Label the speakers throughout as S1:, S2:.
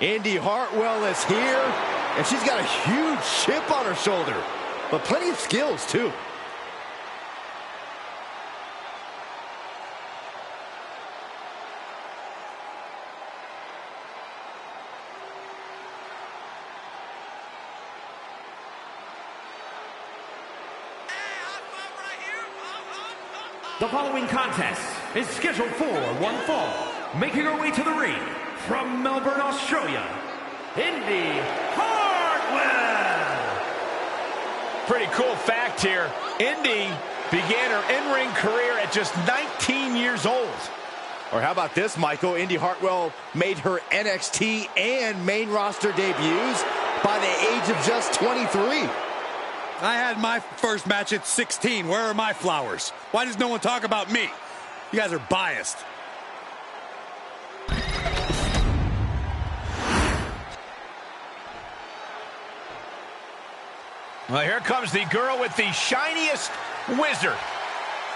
S1: Indy Hartwell is here, and she's got a huge chip on her shoulder, but plenty of skills, too.
S2: The following contest is scheduled for one fall. Making her way to the ring from Melbourne, Australia, Indy Hartwell.
S3: Pretty cool fact here. Indy began her in-ring career at just 19 years old.
S1: Or how about this, Michael? Indy Hartwell made her NXT and main roster debuts by the age of just 23.
S4: I had my first match at 16. Where are my flowers? Why does no one talk about me? You guys are biased.
S3: Well, here comes the girl with the shiniest wizard.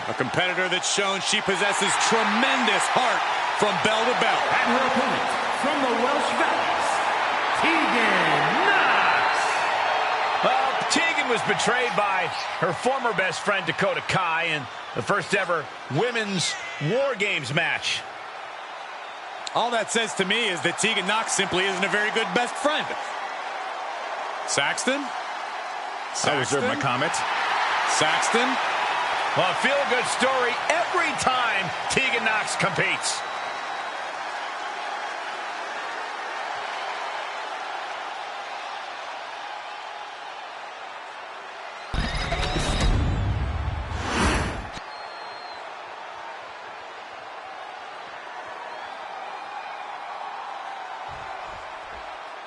S4: A competitor that's shown she possesses tremendous heart from bell to bell.
S2: And her opponent from the Welsh Valleys, Tegan Knox.
S3: Well, Tegan was betrayed by her former best friend Dakota Kai in the first ever women's War Games match.
S4: All that says to me is that Tegan Knox simply isn't a very good best friend. Saxton?
S1: I reserve my comments.
S4: Saxton?
S3: Well, a feel-good story every time Tegan Knox competes.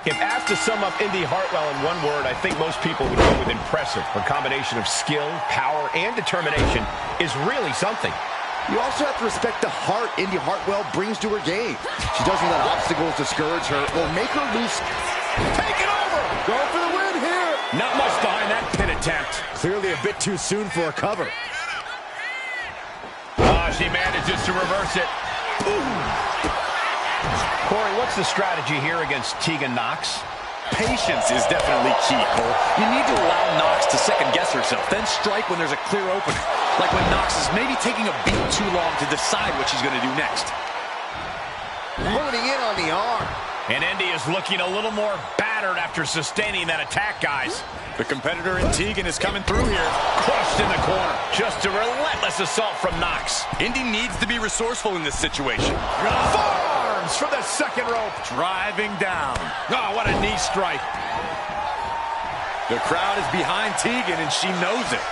S5: If asked to sum up Indy Hartwell in one word, I think most people would go with impressive. Her combination of skill, power, and determination is really something.
S1: You also have to respect the heart Indy Hartwell brings to her game. She doesn't let obstacles discourage her or make her lose.
S3: Take it over!
S1: Go for the win here!
S3: Not much behind that pin attempt.
S1: Clearly a bit too soon for a cover.
S3: She manages to reverse it. Ooh.
S5: Corey, what's the strategy here against Tegan Knox?
S6: Patience is definitely key, Cole. You need to allow Knox to second-guess herself, then strike when there's a clear opening. Like when Knox is maybe taking a beat too long to decide what she's going to do next.
S1: Loading in on the arm.
S3: And Indy is looking a little more battered after sustaining that attack, guys.
S4: The competitor in Tegan is coming through here.
S3: Crushed in the corner. Just a relentless assault from Knox.
S6: Indy needs to be resourceful in this situation.
S3: Forearms from the second rope.
S4: Driving down.
S3: Oh, what a knee strike.
S4: The crowd is behind Tegan, and she knows it.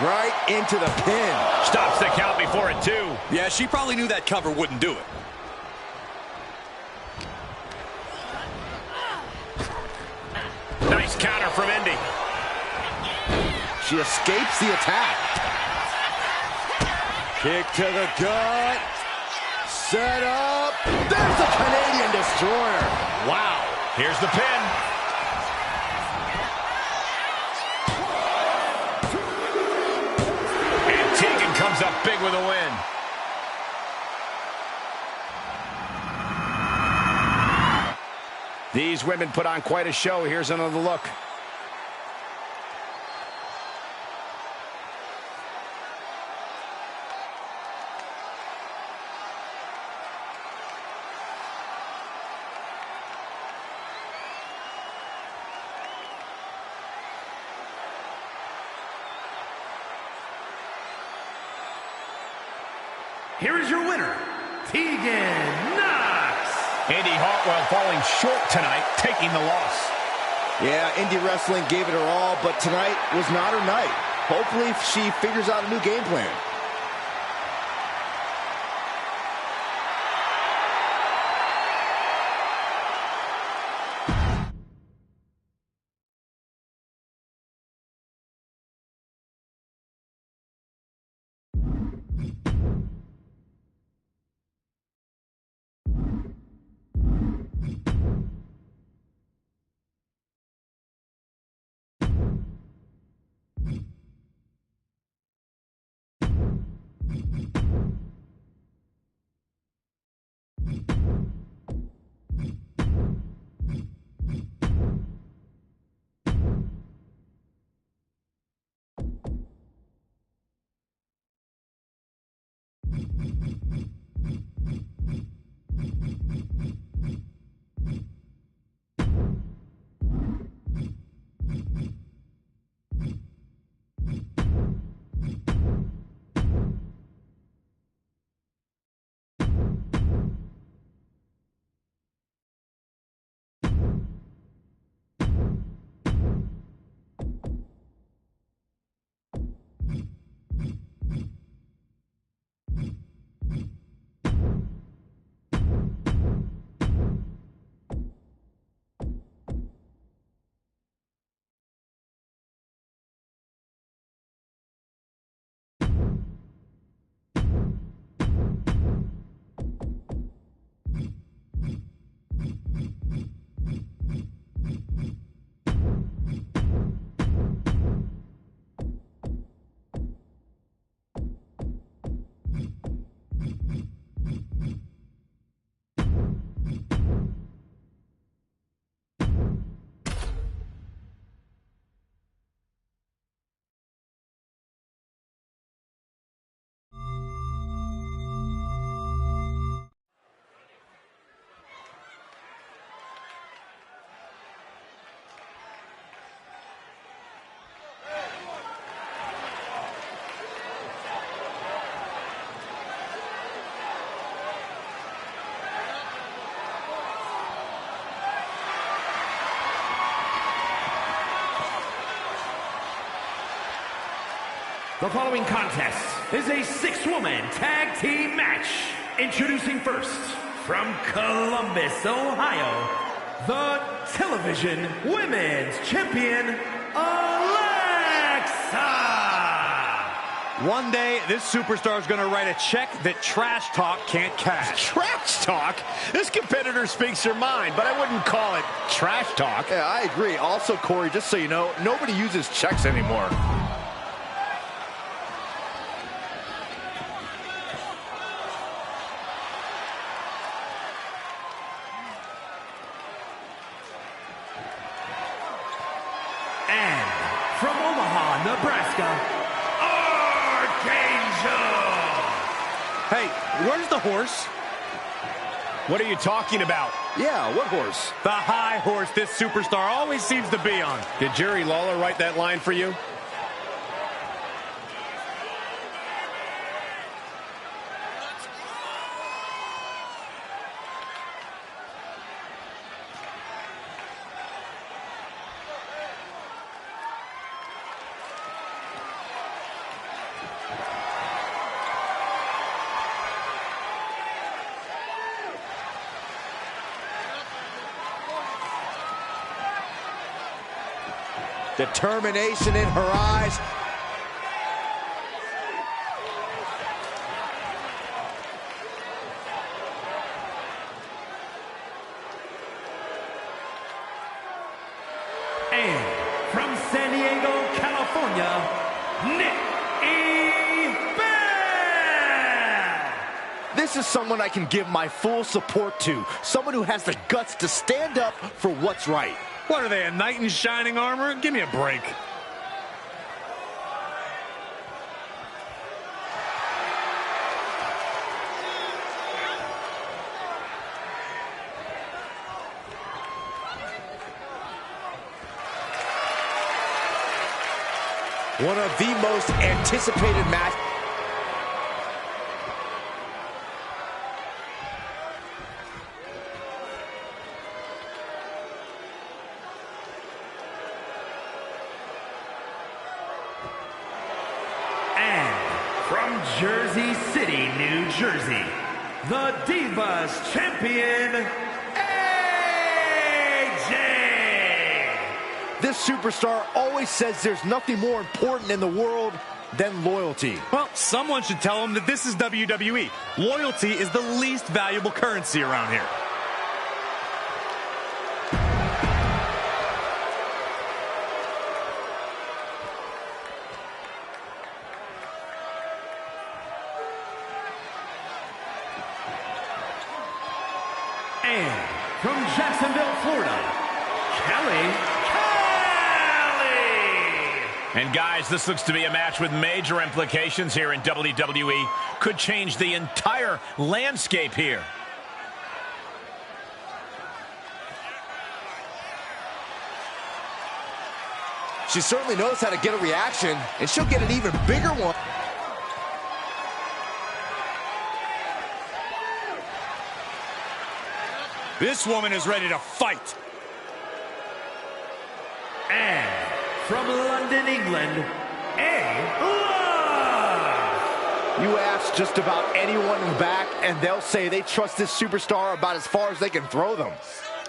S1: Right into the pin.
S3: Stops the count before it, too.
S6: Yeah, she probably knew that cover wouldn't do it.
S3: Nice counter from Indy.
S1: She escapes the attack. Kick to the gut. Set up. There's the Canadian Destroyer.
S3: Wow. Here's the pin. Comes up big with a win.
S1: These women put on quite a show. Here's another look.
S2: Here is your winner, Tegan Knox.
S3: Indy Hartwell falling short tonight, taking the loss.
S1: Yeah, Indy Wrestling gave it her all, but tonight was not her night. Hopefully she figures out a new game plan.
S2: The following contest is a six-woman tag team match. Introducing first, from Columbus, Ohio, the Television Women's Champion, Alexa!
S4: One day, this superstar is going to write a check that trash talk can't cash.
S5: Trash talk? This competitor speaks her mind, but I wouldn't call it trash talk.
S1: Yeah, I agree. Also, Corey, just so you know, nobody uses checks anymore.
S2: And from Omaha, Nebraska,
S4: Hey, where's the horse?
S5: What are you talking about?
S1: Yeah, what horse?
S4: The high horse this superstar always seems to be on.
S5: Did Jerry Lawler write that line for you?
S1: Determination in her eyes.
S2: and from San Diego, California,
S1: This is someone I can give my full support to. Someone who has the guts to stand up for what's right.
S4: What are they, a knight in shining armor? Give me a break.
S1: One of the most anticipated matches.
S2: From Jersey City, New Jersey, the Divas Champion, AJ!
S1: This superstar always says there's nothing more important in the world than loyalty.
S4: Well, someone should tell him that this is WWE. Loyalty is the least valuable currency around here.
S2: And from Jacksonville, Florida, Kelly.
S3: And guys, this looks to be a match with major implications here in WWE. Could change the entire landscape here.
S1: She certainly knows how to get a reaction, and she'll get an even bigger one.
S4: This woman is ready to fight.
S2: And from London, England,
S1: You ask just about anyone in the back, and they'll say they trust this superstar about as far as they can throw them.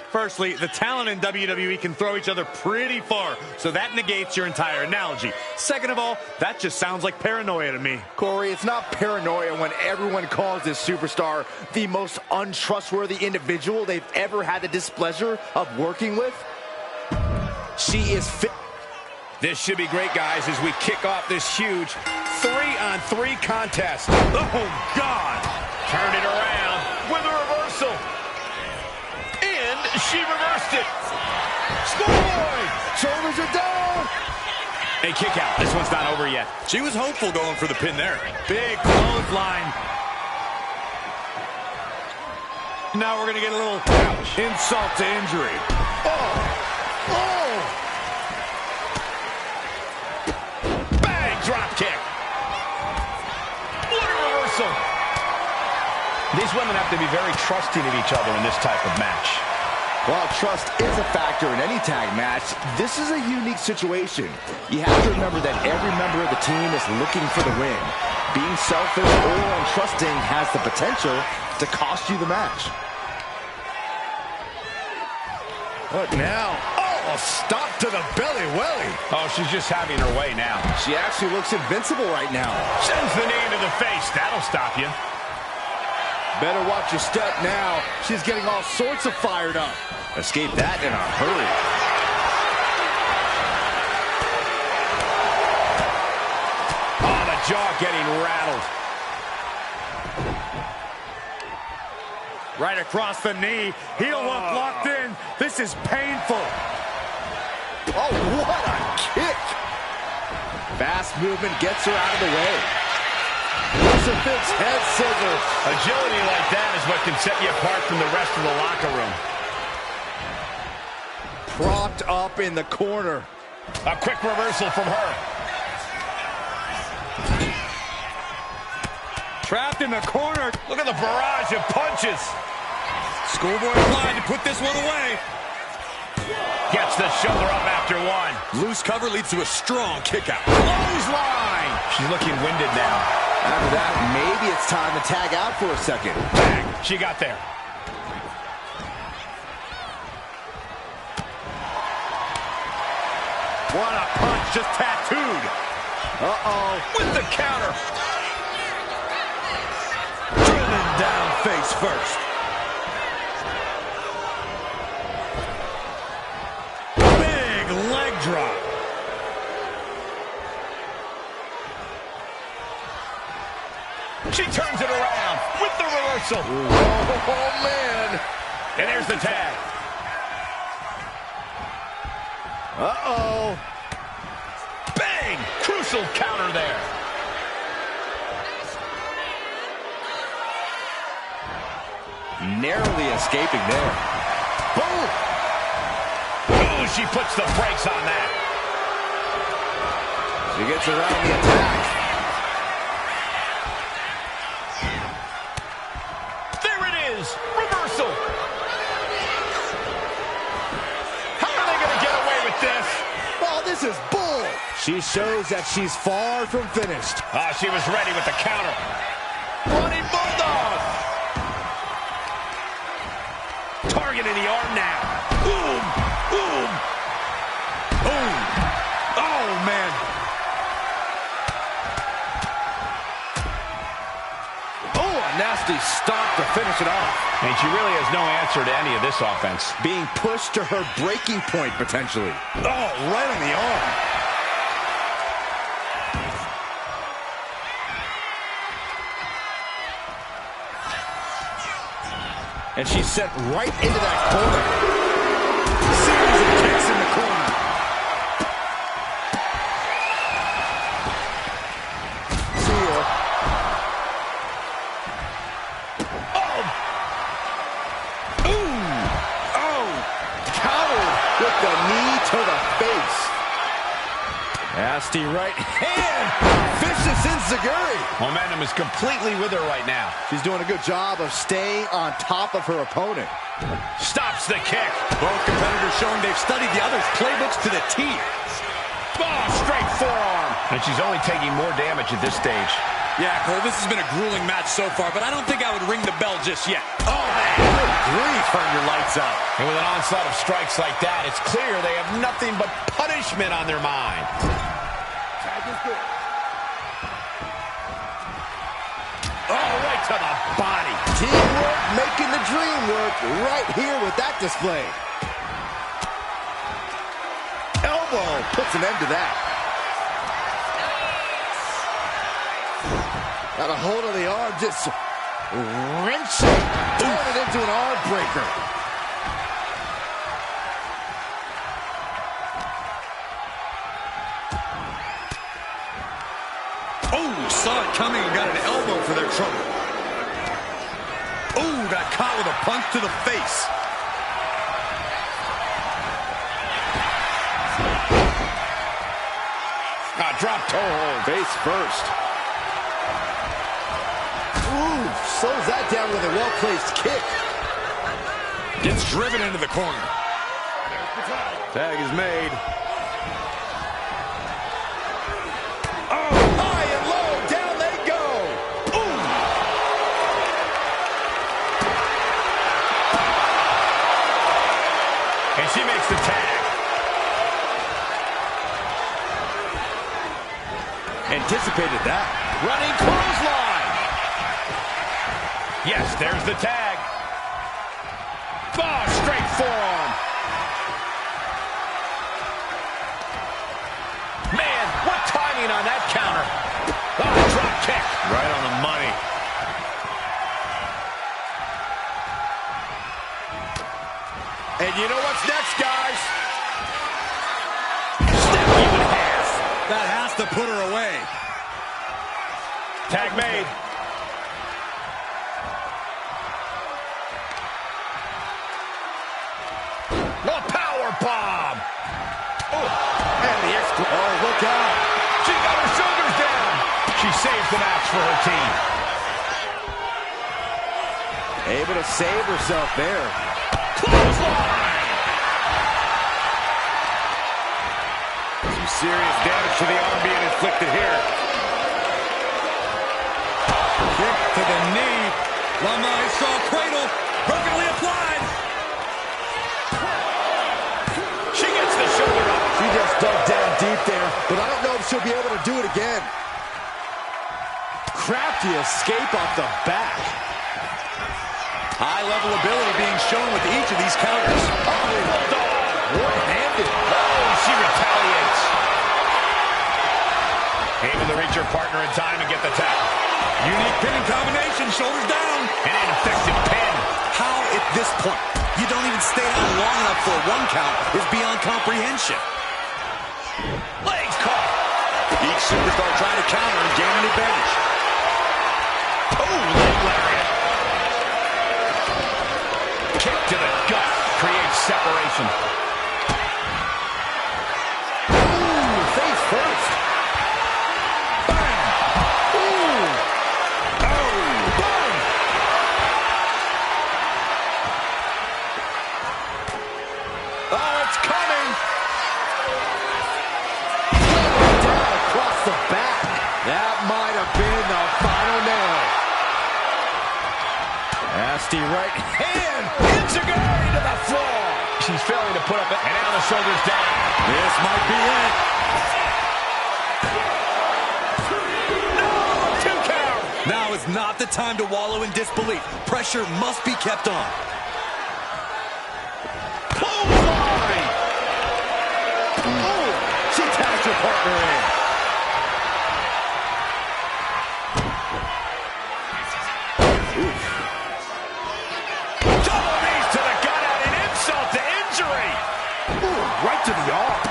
S4: Firstly, the talent in WWE can throw each other pretty far, so that negates your entire analogy. Second of all, that just sounds like paranoia to me.
S1: Corey, it's not paranoia when everyone calls this superstar the most untrustworthy individual they've ever had the displeasure of working with. She is fit.
S5: This should be great, guys, as we kick off this huge 3-on-3 contest.
S4: Oh, God!
S3: Turn it around with a reversal. And she reversed it.
S1: Scored! Shoulders are down.
S5: A kick out. This one's not over yet.
S4: She was hopeful going for the pin there. Big clothesline. Now we're going to get a little insult to injury.
S5: Bang! Drop kick. What a reversal. These women have to be very trusting of each other in this type of match.
S1: While trust is a factor in any tag match, this is a unique situation. You have to remember that every member of the team is looking for the win. Being selfish or untrusting has the potential to cost you the match.
S4: What now? Oh, stop to the belly welly.
S5: Oh, she's just having her way now.
S1: She actually looks invincible right now.
S5: Sends the knee to the face. That'll stop you.
S1: Better watch your step now. She's getting all sorts of fired up. Escape that in a hurry.
S5: Oh, the jaw getting rattled.
S4: Right across the knee. Heel hook locked in. This is painful.
S1: Oh, what a kick. Fast movement gets her out of the way. Crucifix head scissors.
S5: Agility like that is what can set you apart from the rest of the locker room.
S1: Propped up in the corner.
S5: A quick reversal from her.
S4: Trapped in the corner.
S5: Look at the barrage of punches.
S4: Schoolboy Clyde to put this one away.
S5: Gets the shoulder up after one.
S4: Loose cover leads to a strong kick out.
S5: Clothesline. She's looking winded now.
S1: After that, maybe it's time to tag out for a second.
S5: Bang. She got there.
S4: What a punch, just tattooed.
S1: Uh-oh.
S5: With the counter.
S4: Drilling down face first. Big leg drop.
S5: She turns it around with the reversal.
S1: Oh, man.
S5: And there's the tag.
S1: Uh-oh.
S5: Bang! Crucial counter there.
S1: Narrowly escaping there. Boom!
S5: Ooh, she puts the brakes on that.
S1: She gets around the attack.
S5: There it is. Reversal. How are they going to get away with this?
S1: Oh, this is bull. She shows that she's far from finished.
S5: Oh, she was ready with the counter. Running bulldog. Targeting the arm now. Boom, boom, boom.
S4: Oh, man.
S1: Oh, a nasty stop to finish it off.
S5: And she really has no answer to any of this offense.
S1: Being pushed to her breaking point, potentially.
S4: Oh, right on the arm.
S1: And she's sent right into that corner. Series of kicks in the corner. See ya. Oh! Ooh! Oh! Countered with the knee to the face. Nasty right hand. Vicious enziguri.
S5: Momentum is completely with her right now.
S1: She's doing a good job of staying on top of her opponent.
S5: Stops the kick.
S4: Both competitors showing they've studied the other's playbooks to the T.
S5: Oh, straight forearm. And she's only taking more damage at this stage.
S4: Yeah, Cole, this has been a grueling match so far, but I don't think I would ring the bell just yet.
S5: Oh, man.
S1: Good grief. Turn your lights out.
S5: And with an onslaught of strikes like that, it's clear they have nothing but punishment on their mind. Oh, right to the body.
S1: Teamwork making the dream work right here with that display. Elbow puts an end to that. Got a hold of the arm, just wrenching. Turn it into an arm breaker.
S4: Oh, saw it coming and got an elbow for their trouble. Oh, got caught with a punch to the face.
S5: Drop toe hold.
S1: Face first. Ooh, slows that down with a well-placed kick.
S4: Gets driven into the corner. Tag is made.
S1: Oh, high and low, down they go. Ooh.
S3: And she makes the tag.
S1: Anticipated that. Running clothesline.
S3: Yes, there's the tag. Oh, straight forearm. Man, what timing on that counter. Oh, drop kick.
S4: Right on the money.
S1: And you know what's next, guys?
S3: Step you in half.
S4: That has to put her away.
S3: Tag made. A power bomb.
S1: Oh, and the oh, look out.
S3: She got her shoulders down. She saves the match for her team.
S1: Able to save herself there.
S3: Clothesline.
S4: Some serious damage to the arm being inflicted here. Kick to the knee. Lamai saw cradle. Perfectly applied.
S3: She gets the shoulder up.
S1: She just dug down deep there, but I don't know if she'll be able to do it again. Crafty escape off the back.
S6: High-level ability being shown with each of these counters.
S3: Oh, bulldog.
S1: One-handed.
S3: Oh, she retaliates. Able to reach her partner in time and get the tap.
S4: Unique pinning combination. Shoulders down.
S3: An ineffective pin.
S6: How at this point you don't even stay out long enough for a 1 count is beyond comprehension.
S3: Legs caught.
S6: Each superstar trying to counter and gain an advantage.
S3: Oh, leg lariat. Kick to the gut creates separation.
S1: Ooh, face first. Bang. Ooh. Oh, bang. Oh, it's coming. Down across the back. That might have been the final nail. Nasty right hand.
S3: Enziguri to the floor. She's failing to put up it. And now the shoulders down.
S6: This might be it.
S3: No, 2 count.
S6: Now is not the time to wallow in disbelief. Pressure must be kept on.
S3: Clothesline.
S1: Oh, she tagged her partner in.
S3: Double knees to the gut out. An insult to injury.
S1: Ooh, right to the arm.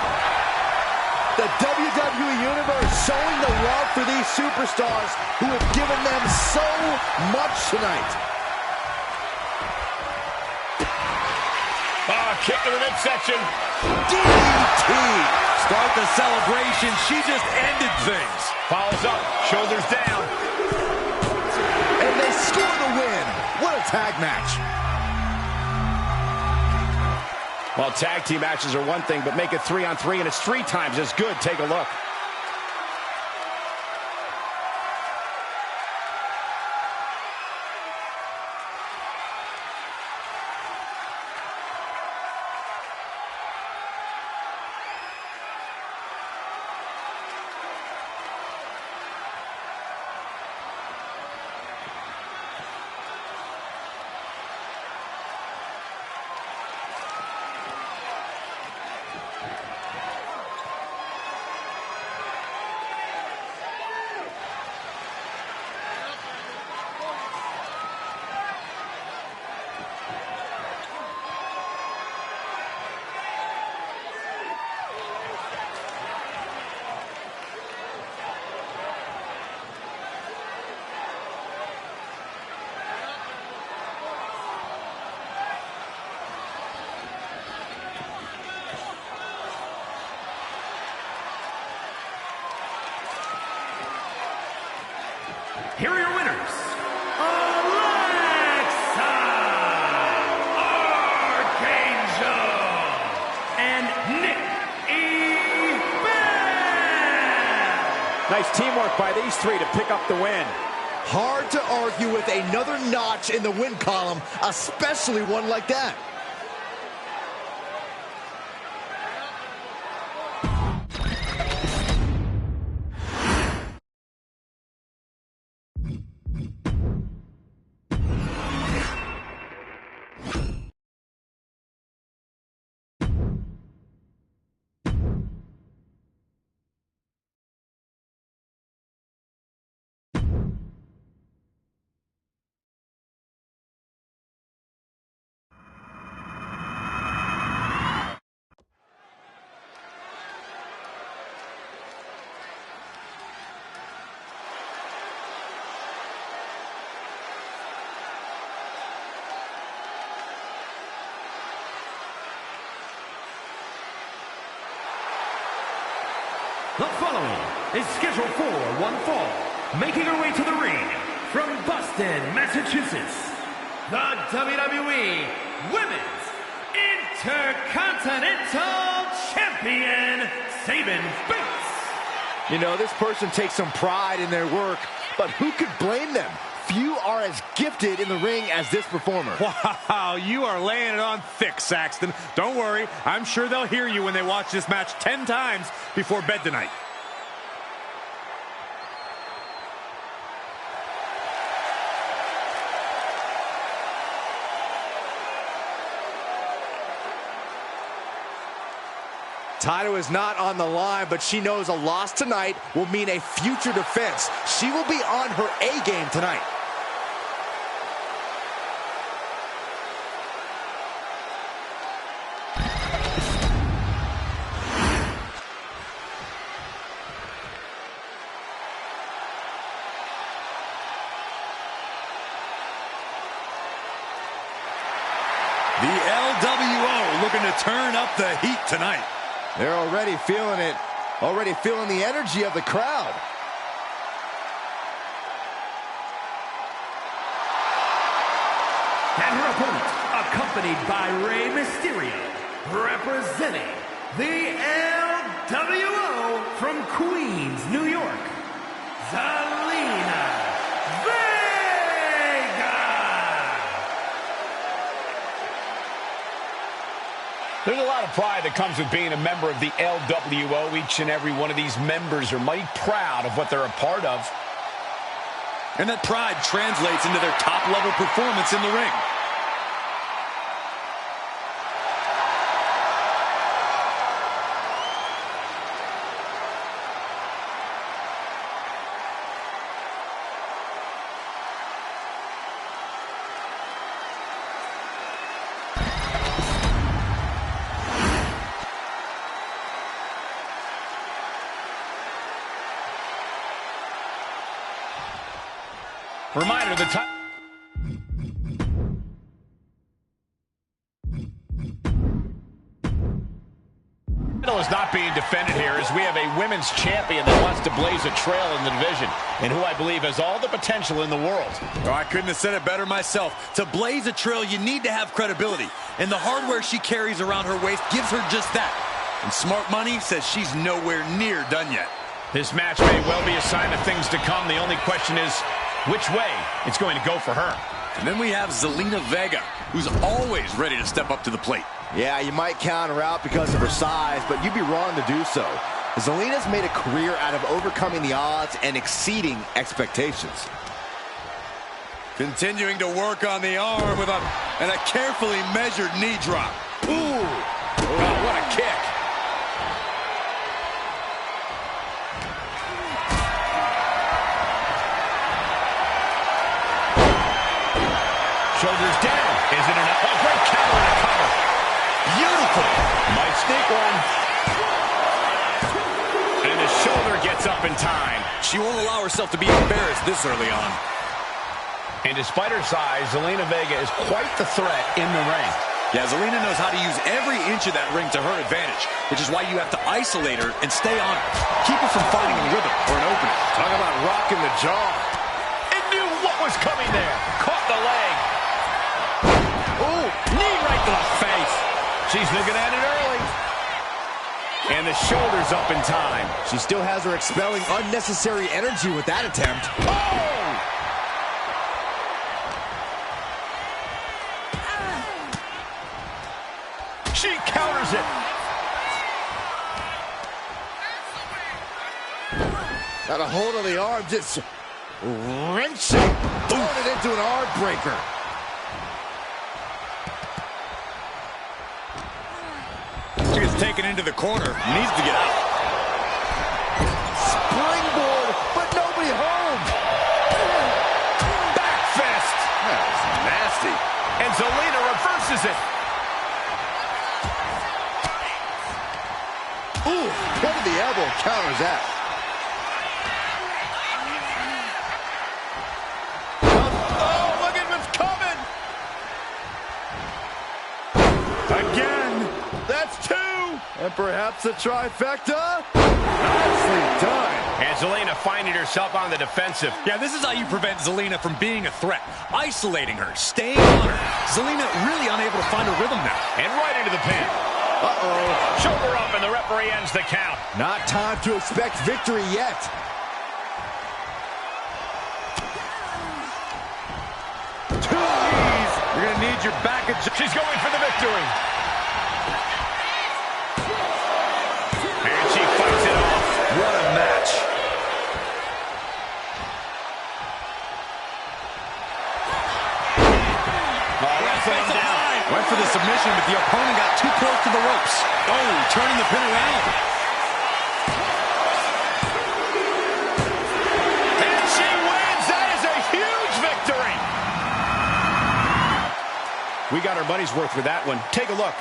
S1: The WWE Universe showing the love for these superstars who have given them so much tonight.
S3: Kick to the midsection.
S1: DDT.
S6: Start the celebration. She just ended things.
S3: Follows up. Shoulders down.
S1: And they score the win. What a tag match.
S5: Well, tag team matches are one thing, but make it 3-on-3, and it's 3 times as good. Take a look. Nice teamwork by these three to pick up the win.
S1: Hard to argue with another notch in the win column, especially one like that.
S2: The following is scheduled for one fall, making her way to the ring from Boston, Massachusetts, the WWE Women's Intercontinental Champion, Sabin Banks.
S1: You know, this person takes some pride in their work, but who could blame them? Few are as gifted in the ring as this performer.
S4: Wow, you are laying it on thick, Saxton. Don't worry, I'm sure they'll hear you when they watch this match 10 times before bed tonight.
S1: Title is not on the line, but she knows a loss tonight will mean a future defense. She will be on her A game tonight.
S4: The LWO looking to turn up the heat tonight.
S1: They're already feeling it, already feeling the energy of the crowd.
S2: And her opponent, accompanied by Rey Mysterio, representing the LWO from Queens, New York, Zelina Vega.
S5: There's a lot of pride that comes with being a member of the LWO. Each and every one of these members are mighty proud of what they're a part of.
S4: And that pride translates into their top-level performance in the ring.
S5: Reminder, the time title is not being defended here as we have a women's champion that wants to blaze a trail in the division and who I believe has all the potential in the world.
S4: Oh, I couldn't have said it better myself. To blaze a trail, you need to have credibility. And the hardware she carries around her waist gives her just that. And Smart Money says she's nowhere near done yet.
S5: This match may well be a sign of things to come. The only question is which way it's going to go for her.
S4: And then we have Zelina Vega, who's always ready to step up to the plate.
S1: Yeah, you might count her out because of her size, but you'd be wrong to do so. Zelina's made a career out of overcoming the odds and exceeding expectations.
S4: Continuing to work on the arm with a carefully measured knee drop.
S5: Ooh, oh, what a kick. Shoulders down. Is it enough? Oh, great counter and a cover. Beautiful. Might sneak one. And the shoulder gets up in time.
S4: She won't allow herself to be embarrassed this early on.
S5: And despite her size, Zelina Vega is quite the threat in the ring.
S4: Yeah, Zelina knows how to use every inch of that ring to her advantage, which is why you have to isolate her and stay on her. Keep her from finding a rhythm or an opening.
S1: Talk about rocking the jaw.
S5: It knew what was coming there. Caught the leg.
S1: Ooh,
S5: Knee right to the face. She's looking at it early.
S1: And the shoulders up in time. She still has her expelling unnecessary energy with that attempt. Oh!
S5: She counters it.
S1: Got a hold of the arm, just wrenching, throwing it into an arm breaker.
S4: She gets taken into the corner. Needs to get out.
S1: Springboard, but nobody home.
S5: Back fist.
S1: That was nasty.
S5: And Zelina reverses it.
S1: Ooh, what did the elbow counters that? And perhaps a trifecta. Nicely done.
S5: And Zelina finding herself on the defensive.
S4: Yeah, this is how you prevent Zelina from being a threat. Isolating her, staying on her. Zelina really unable to find a rhythm now.
S5: And right into the pin.
S1: Uh-oh.
S5: Shoulder up, and the referee ends the count.
S1: Not time to expect victory yet. Two knees. You're going to need your back.
S5: She's going for the victory. And she fights it off.
S1: What a match.
S4: Went for the submission, but the opponent got too close to the ropes. Oh, turning the pin around.
S5: And she wins. That is a huge victory. We got our money's worth with that one. Take a look.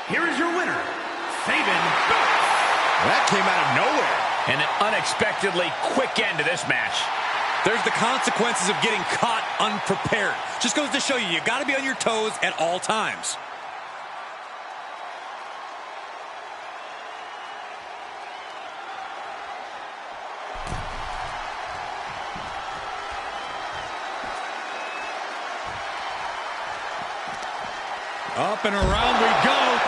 S2: Here is your winner, Sabin Boots.
S1: That came out of nowhere.
S5: And an unexpectedly quick end to this match.
S4: There's the consequences of getting caught unprepared. Just goes to show you, you got to be on your toes at all times. Up and around we go.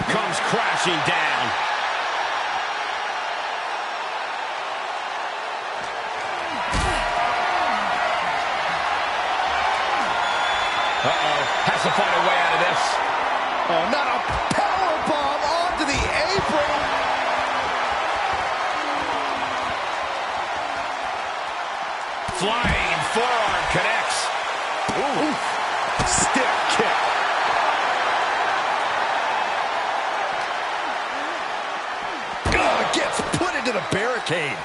S5: Comes crashing down. Uh-oh. Has to find a way out of this.
S1: Oh, not a powerbomb onto the apron.
S5: Flying forearm connects.
S1: Ooh. Stiff kick. Oh, gets put into the barricade.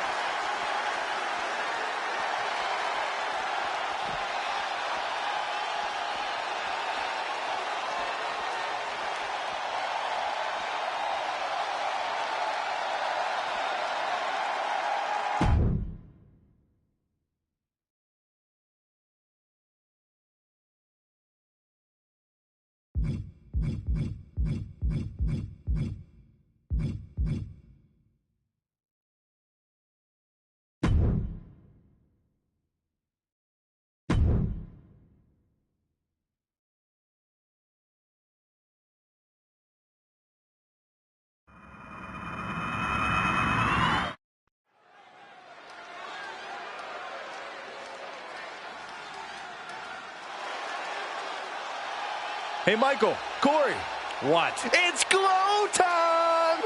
S1: Hey, Michael, Corey.
S5: What?
S1: It's glow time!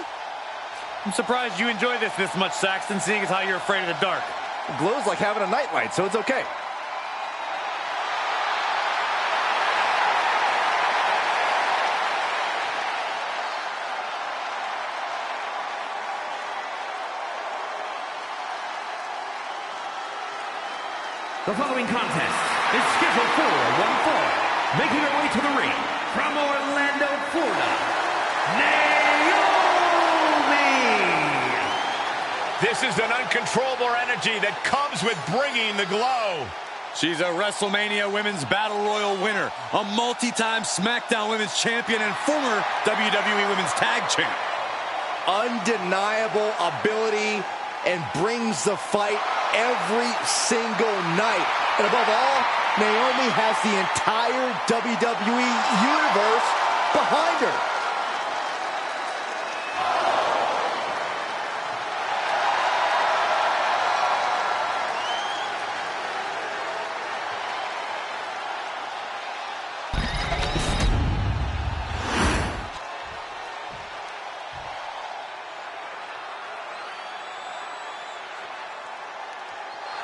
S4: I'm surprised you enjoy this much, Saxton, seeing as how you're afraid of the dark.
S1: It glows like having a nightlight, so it's okay.
S2: The following contest is scheduled for one fall. Making her way to the ring from Orlando, Florida, Naomi!
S3: This is an uncontrollable energy that comes with bringing the glow.
S4: She's a WrestleMania Women's Battle Royal winner, a multi-time SmackDown Women's Champion, and former WWE Women's Tag Champ.
S1: Undeniable ability and brings the fight every single night. And above all, Naomi has the entire WWE Universe behind her.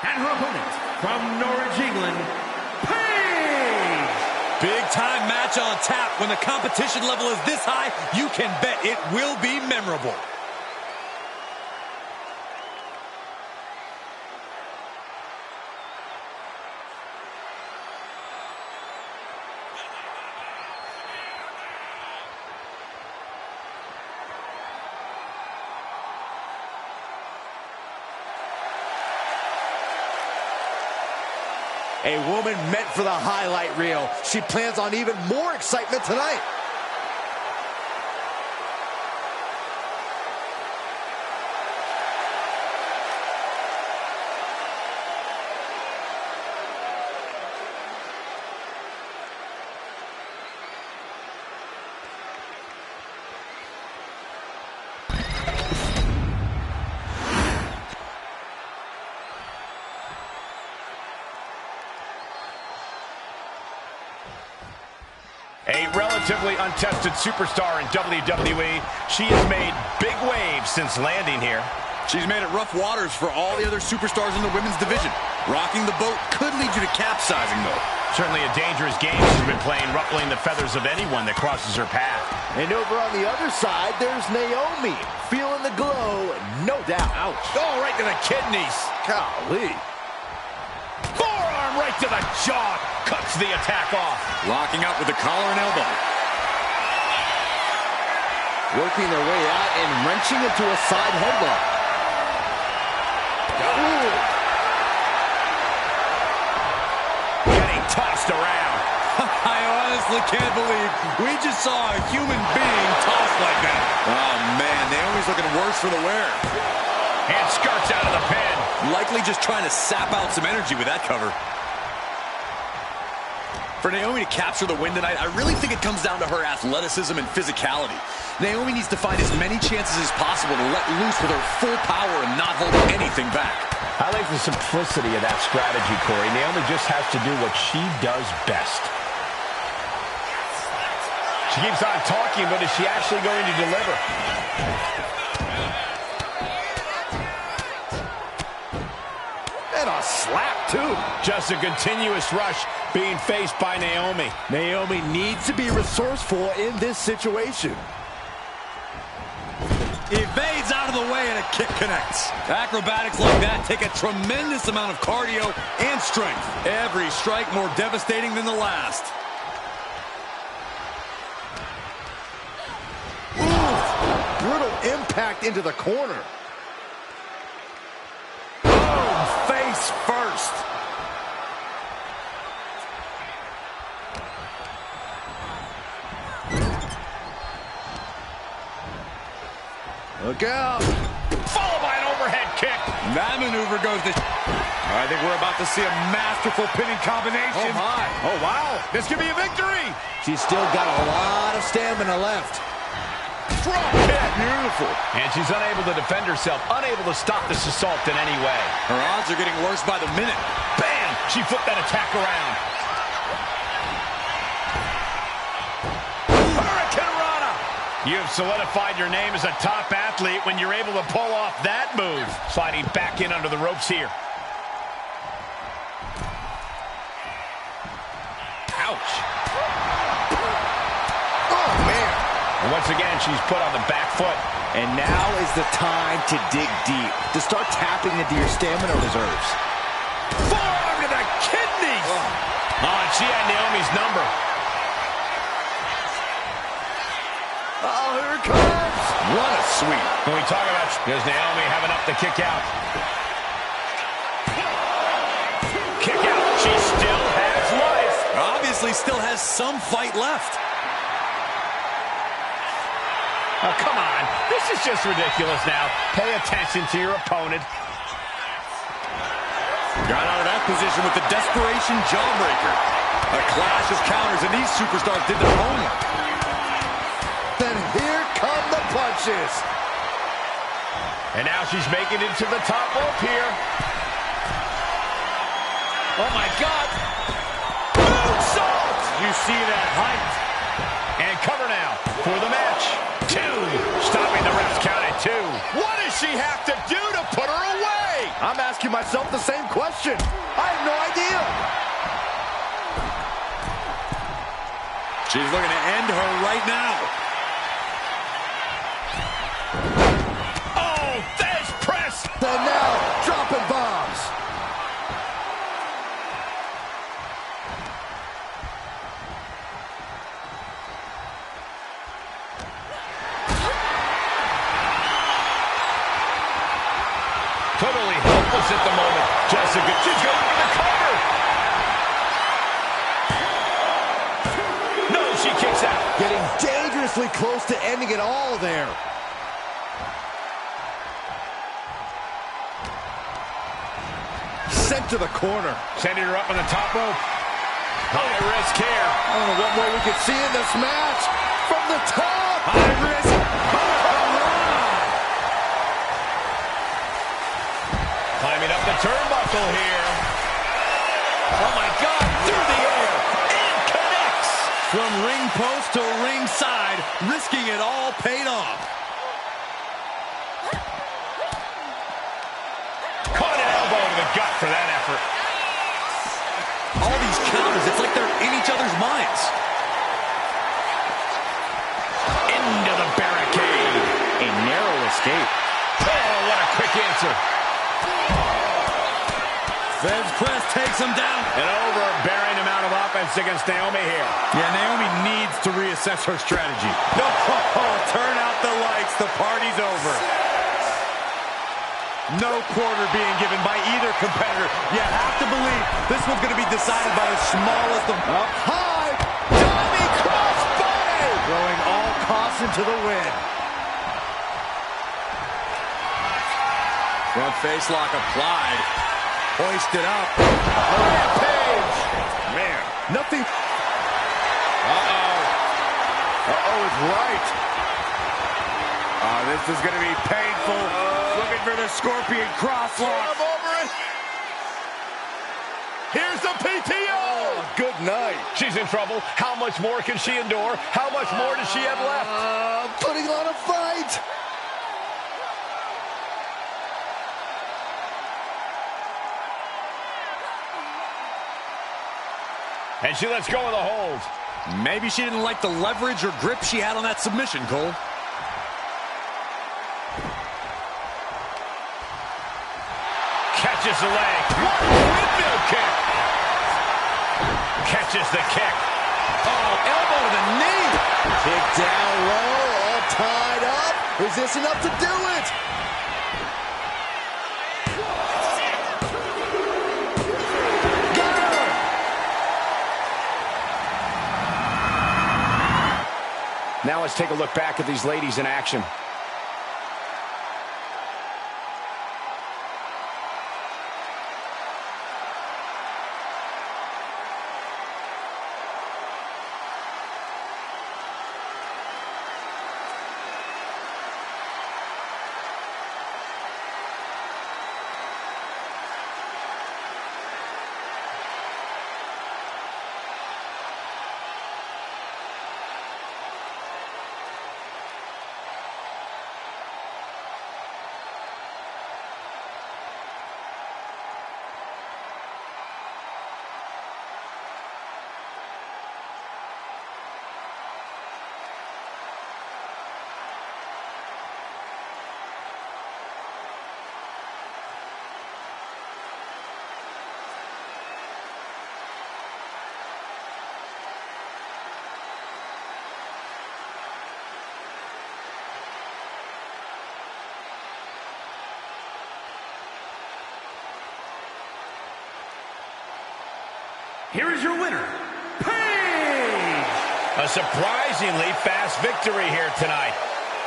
S2: And her opponent from Norwich, England, Paige!
S4: Big-time match on tap. When the competition level is this high, you can bet it will be memorable.
S1: A woman meant for the highlight reel. She plans on even more excitement tonight.
S3: A relatively untested superstar in WWE, she has made big waves since landing here.
S4: She's made it rough waters for all the other superstars in the women's division. Rocking the boat could lead you to capsizing, though.
S3: Certainly a dangerous game she's been playing, ruffling the feathers of anyone that crosses her path.
S1: And over on the other side, there's Naomi, feeling the glow, no doubt.
S3: Ouch. Oh, right to the kidneys.
S1: Golly.
S3: Forearm right to the jaw. Cuts the attack off.
S4: Locking up with the collar and elbow.
S1: Working their way out and wrenching into a side headlock.
S3: Getting tossed around.
S4: I honestly can't believe we just saw a human being tossed like that. Oh, man, Naomi's looking worse for the wear.
S3: And skirts out of the pin.
S4: Likely just trying to sap out some energy with that cover. For Naomi to capture the win tonight, I really think it comes down to her athleticism and physicality. Naomi needs to find as many chances as possible to let loose with her full power and not hold anything back.
S5: I like the simplicity of that strategy, Corey. Naomi just has to do what she does best.
S3: She keeps on talking, but is she actually going to deliver?
S1: And a slap, too.
S3: Just a continuous rush being faced by Naomi.
S1: Naomi needs to be resourceful in this situation.
S4: Evades out of the way and a kick connects. Acrobatics like that take a tremendous amount of cardio and strength. Every strike more devastating than the last.
S1: Ooh, brutal impact into the corner. Boom, face first. Look out.
S3: Followed by an overhead kick.
S4: That maneuver goes to... I think we're about to see a masterful pinning combination.
S1: Oh, my.
S3: Oh, wow. This could be a victory.
S1: She's still got a lot of stamina left.
S3: Drop kick. Beautiful. And she's unable to defend herself, unable to stop this assault in any way.
S4: Her odds are getting worse by the minute.
S3: Bam! She flipped that attack around. Hurricane Rana. You have solidified your name as a top athlete when you're able to pull off that move. Sliding back in under the ropes here. Ouch.
S1: Oh, man.
S3: And once again, she's put on the back foot.
S1: And now is the time to dig deep, to start tapping into your stamina reserves.
S3: Forearm to the kidneys. Oh, and she had Naomi's number.
S1: Oh, here it comes. What a sweep.
S3: When we talk about, does Naomi have enough to kick out? Kick out. She still has life.
S4: Obviously still has some fight left.
S3: Oh, come on. This is just ridiculous now. Pay attention to your opponent.
S4: Got out of that position with the desperation jawbreaker. A clash of counters, and these superstars did their homework.
S1: Then here come the punches.
S3: And now she's making it to the top rope here. Oh, my God. Moonsault! You see that height. And cover now for the match. 2. Stopping the ref's count at 2.
S4: What does she have to do to put her away?
S1: I'm asking myself the same question. I have no idea.
S4: She's looking to end her right now.
S3: Oh, there's press.
S1: And now, dropping bombs.
S3: Totally helpless at the moment. Jessica, she's going for the cover. No, she kicks out.
S1: Getting dangerously close to ending it all there. Sent to the corner.
S3: Sending her up on the top rope. High risk here.
S1: I don't know what more we could see in this match. From the top.
S3: High risk. Climbing up the turnbuckle here. Oh, my God. Through the air. And connects.
S4: From ring post to ringside, risking it all paid off.
S3: Caught an elbow to the gut for that effort.
S4: All these counters, it's like they're in each other's minds.
S3: Into the barricade.
S1: A narrow escape.
S3: Oh, what a quick answer.
S4: Fed's press takes him down.
S3: An overbearing amount of offense against Naomi here.
S4: Yeah, Naomi needs to reassess her strategy. No, turn out the lights. The party's over. No quarter being given by either competitor. You have to believe this one's going to be decided by the smallest of...
S1: Up high. Diving crossbody. Throwing all caution to the wind.
S4: Front face lock applied. Hoisted up.
S1: Rampage. Man, nothing. Uh-oh is right. This is going to be painful. Looking for the Scorpion crosslock.
S3: Over it. Here's the PTO.
S1: Good night.
S3: She's in trouble. How much more can she endure? How much more does she have left?
S1: Putting on a fight.
S3: And she lets go of the hold.
S4: Maybe she didn't like the leverage or grip she had on that submission, Cole.
S3: Catches the leg. What a windmill kick. Catches the kick.
S4: Oh, elbow to the knee.
S1: Kick down low, all tied up. Is this enough to do it? Got her.
S5: Now let's take a look back at these ladies in action.
S2: here is your winner, Paige!
S3: A surprisingly fast victory here tonight.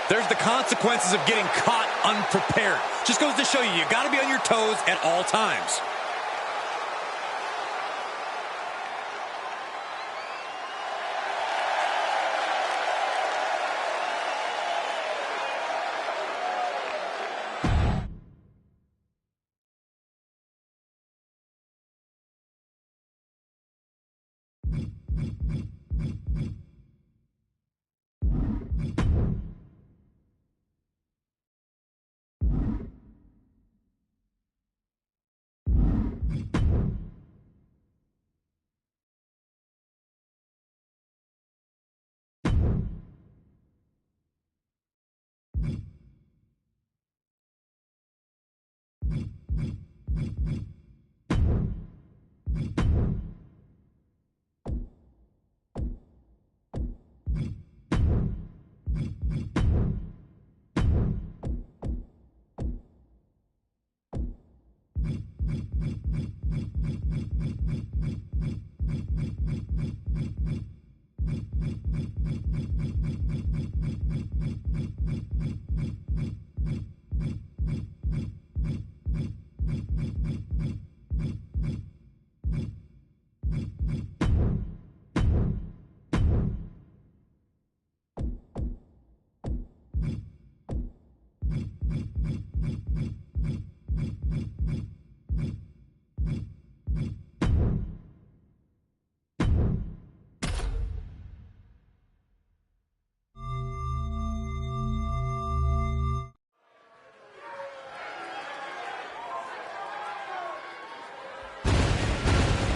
S4: There's the consequences of getting caught unprepared. Just goes to show you, you got to be on your toes at all times.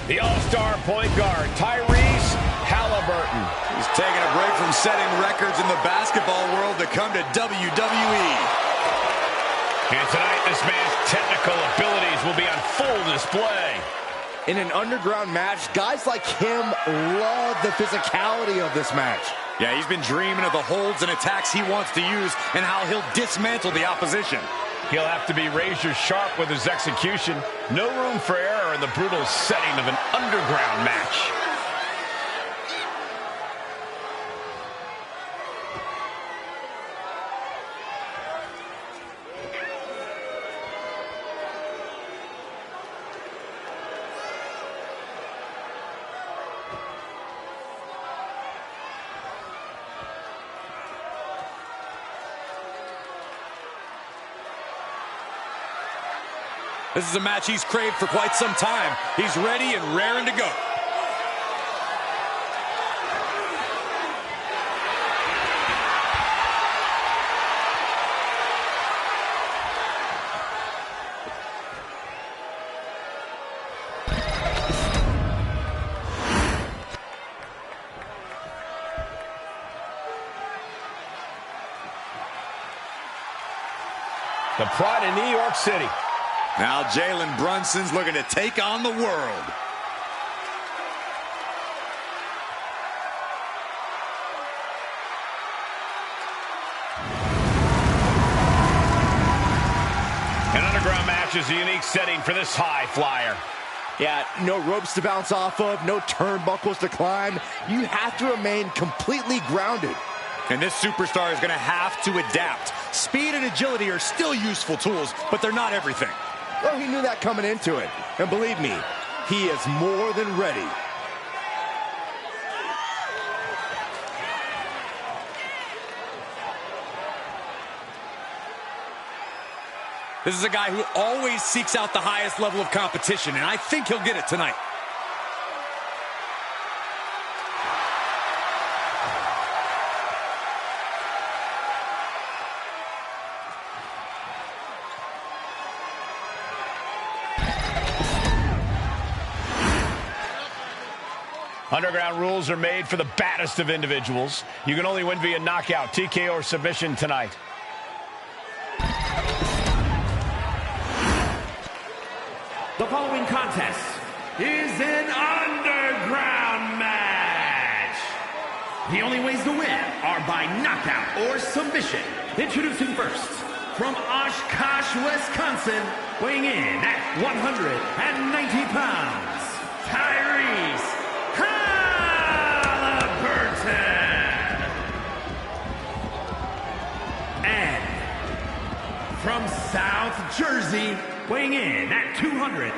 S3: The all-star point guard, Tyrese Halliburton.
S4: He's taking a break from setting records in the basketball world to come to WWE.
S3: And tonight, this man's technical abilities will be on full display.
S1: In an underground match, guys like him love the physicality of this match.
S4: Yeah, he's been dreaming of the holds and attacks he wants to use and how he'll dismantle the opposition.
S3: He'll have to be razor sharp with his execution. No room for error in the brutal setting of an underground match.
S4: This is a match he's craved for quite some time. He's ready and raring to go.
S3: The pride of New York City.
S4: Now Jalen Brunson's looking to take on the world.
S3: An underground match is a unique setting for this high flyer.
S1: Yeah, no ropes to bounce off of, no turnbuckles to climb. You have to remain completely grounded.
S4: And this superstar is going to have to adapt. Speed and agility are still useful tools, but they're not everything.
S1: Well, he knew that coming into it. And believe me, he is more than ready.
S4: This is a guy who always seeks out the highest level of competition, and I think he'll get it tonight.
S3: Underground rules are made for the baddest of individuals. You can only win via knockout, TKO, or submission tonight.
S2: The following contest is an underground match. The only ways to win are by knockout or submission. Introducing first, from Oshkosh, Wisconsin, weighing in at 190 pounds, Tyrese from South Jersey, weighing in at 205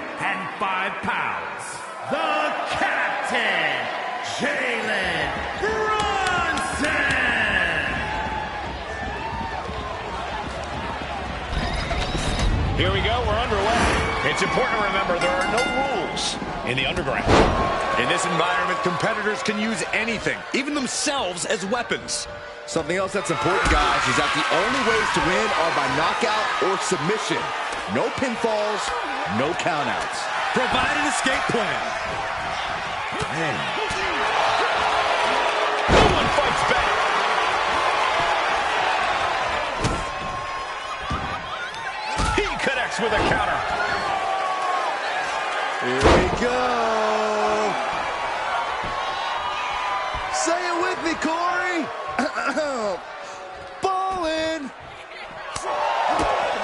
S2: pounds, the Captain, Jalen Bronson!
S5: Here we go, we're underway. It's important to remember there are no rules in the underground.
S4: In this environment, competitors can use anything, even themselves, as weapons.
S1: Something else that's important, guys, is that the only ways to win are by knockout or submission. No pinfalls, no countouts.
S4: Provide an escape plan.
S1: Man.
S5: No one fights back. He connects with a counter.
S1: Here we go. Say it with me, Corey. Ballin'.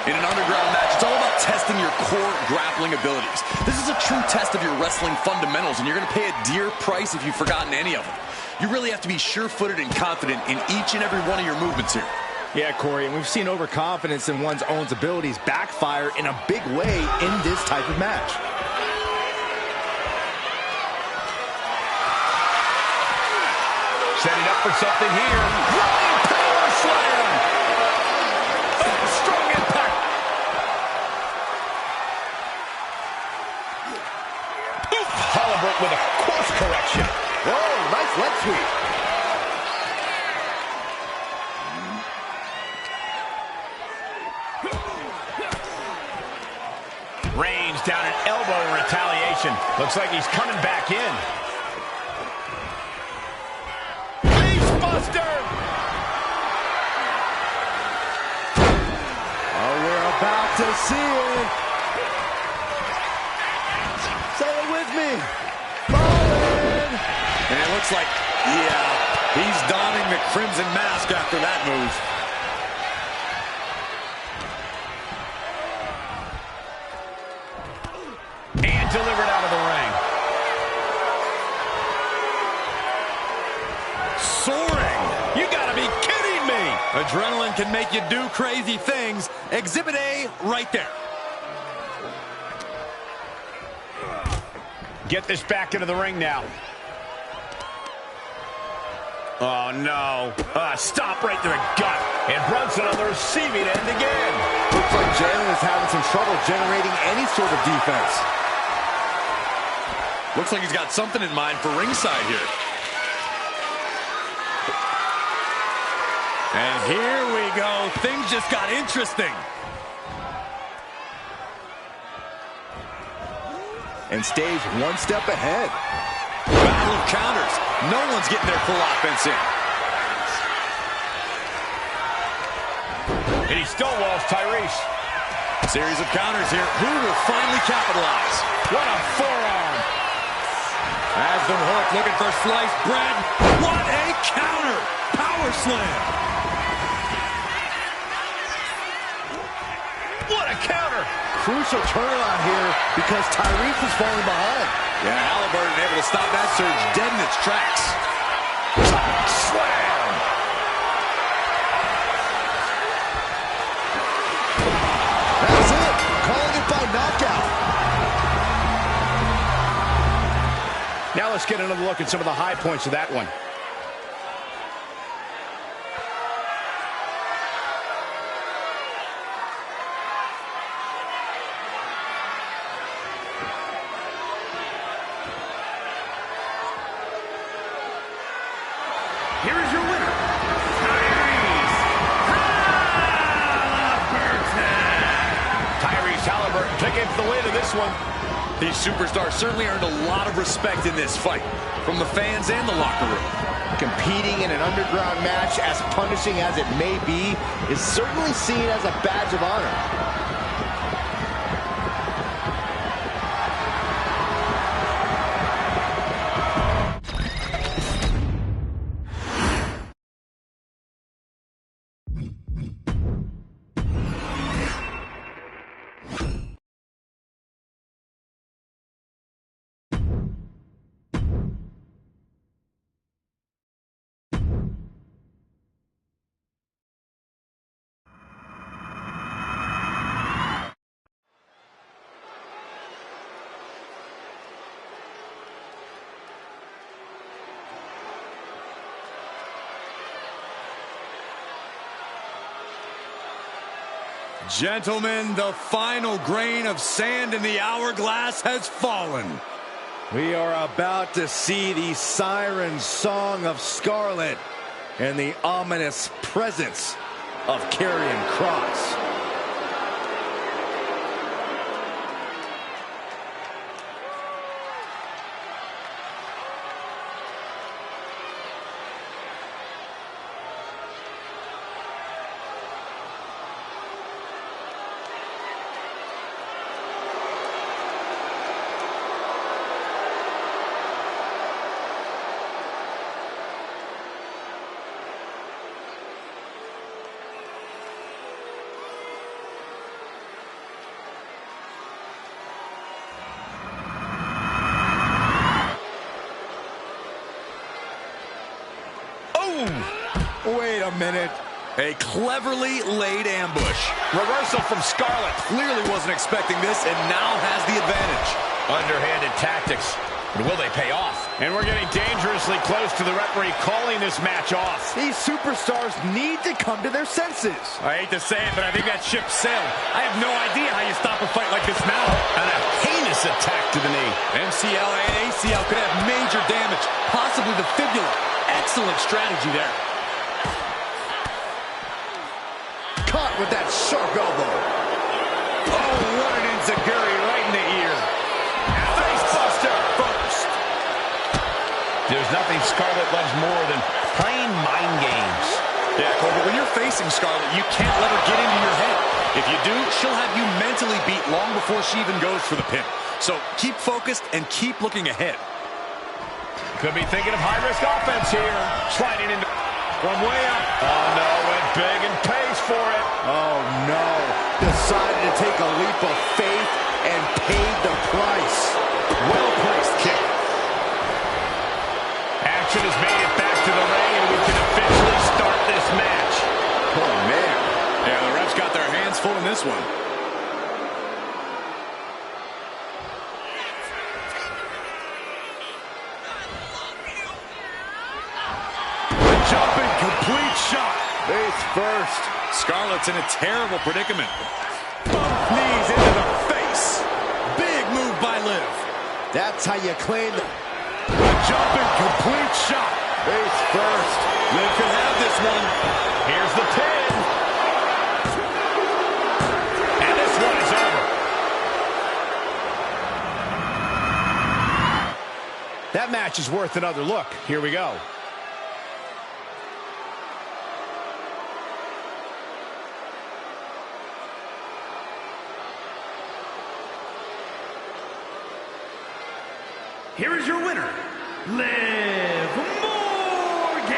S6: In an underground match, it's all about testing your core grappling abilities. This is a true test of your wrestling fundamentals, and you're going to pay a dear price if you've forgotten any of them. You really have to be sure-footed and confident in each and every one of your movements here.
S1: Yeah, Corey, and we've seen overconfidence in one's own abilities backfire in a big way in this type of match.
S5: Setting up for something here. Running power slam. Oh, strong impact. Oof. Halliburton with a course correction.
S1: Whoa, nice leg sweep.
S5: Reigns down an elbow in retaliation. Looks like he's coming back in. Buster!
S1: Oh, we're about to see it. Say it with me. Ballin'.
S4: And it looks like, yeah, he's donning the crimson mask after that move.
S5: And delivered out of the ring.
S4: Soaring!
S5: You gotta be kidding me!
S4: Adrenaline can make you do crazy things. Exhibit A right there.
S5: Get this back into the ring now. Oh, no. Stop right to the gut. And Brunson on the receiving end again.
S1: Looks like Jalen is having some trouble generating any sort of defense.
S6: Looks like he's got something in mind for ringside here.
S4: And here we go. Things just got interesting.
S1: And stays one step ahead.
S6: Battle of counters. No one's getting their full offense in.
S5: And he stonewalls Tyrese.
S4: Series of counters here. Who will finally capitalize?
S5: What a forearm.
S4: Has been hooked, looking for sliced bread. What a counter! Power slam.
S5: What a counter.
S1: Crucial turnaround here because Tyrese is falling behind.
S6: Yeah, Halliburton able to stop that surge dead in its tracks.
S5: Slam.
S1: That's it. Calling it by knockout.
S5: Now let's get another look at some of the high points of that one.
S2: Here is your winner, Tyrese Halliburton.
S5: Tyrese Halliburton picking the win in this one.
S6: These superstars certainly earned a lot of respect in this fight, from the fans and the locker room.
S1: Competing in an underground match, as punishing as it may be, is certainly seen as a badge of honor.
S4: Gentlemen, the final grain of sand in the hourglass has fallen. We are about to see the siren song of Scarlett and the ominous presence of Karrion Kross. Wait a minute. A cleverly laid ambush.
S3: Reversal from Scarlett.
S4: Clearly wasn't expecting this and now has the advantage.
S3: Underhanded tactics. But will they pay off? And we're getting dangerously close to the referee calling this match off.
S1: These superstars need to come to their senses.
S4: I hate to say it, but I think that ship sailed. I have no idea how you stop a fight like this now.
S3: And a heinous attack to the knee.
S4: MCL and ACL could have major damage, possibly the fibula. Excellent strategy there.
S1: Caught with that sharp elbow.
S4: Oh, what an enziguri right in the ear.
S3: Face buster first. There's nothing Scarlett loves more than playing mind games.
S4: Yeah, Cole, but when you're facing Scarlett, you can't let her get into your head. If you do, she'll have you mentally beat long before she even goes for the pin. So keep focused and keep looking ahead.
S3: Could be thinking of high-risk offense here. Sliding into from way up. Oh, no, went big and pays for it.
S1: Oh, no. Decided to take a leap of faith and paid the price. Well-placed kick.
S3: Action has made it back to the ring, and we can officially start this match.
S1: Oh, man.
S4: Yeah, the refs got their hands full in this one.
S3: Jumping complete shot.
S1: Face first.
S4: Scarlett's in a terrible predicament. Both knees into the face. Big move by Liv.
S1: That's how you claim the
S3: Jumping complete shot.
S1: face first.
S4: Liv could have this one.
S3: Here's the pin. And this one is over. That match is worth another look. Here we go. Here is your winner, Liv Morgan.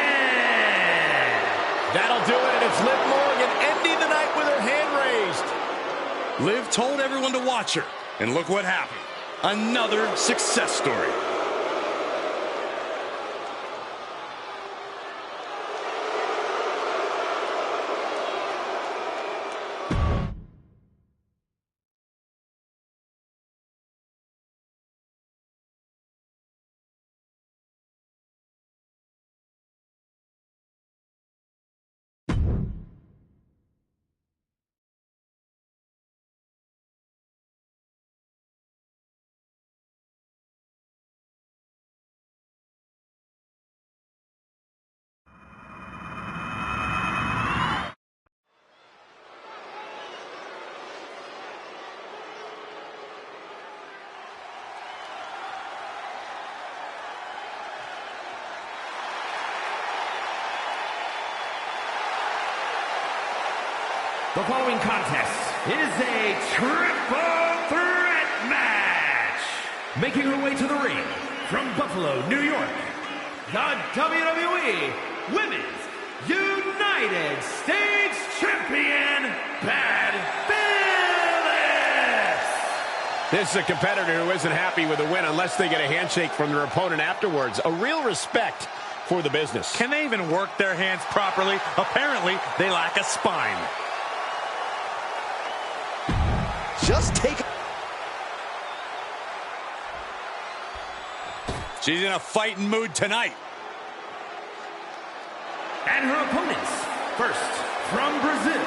S3: That'll do it, and it's Liv Morgan ending the night with her hand raised.
S4: Liv told everyone to watch her, and look what happened. Another success story.
S2: The following contest is a triple threat match. Making her way to the ring from Buffalo, New York, the WWE Women's United States Champion, Bad Phyllis.
S3: This is a competitor who isn't happy with a win unless they get a handshake from their opponent afterwards. A real respect for the business.
S4: Can they even work their hands properly? Apparently, they lack a spine.
S1: Just take...
S4: She's in a fighting mood tonight.
S2: And her opponents, first from Brazil,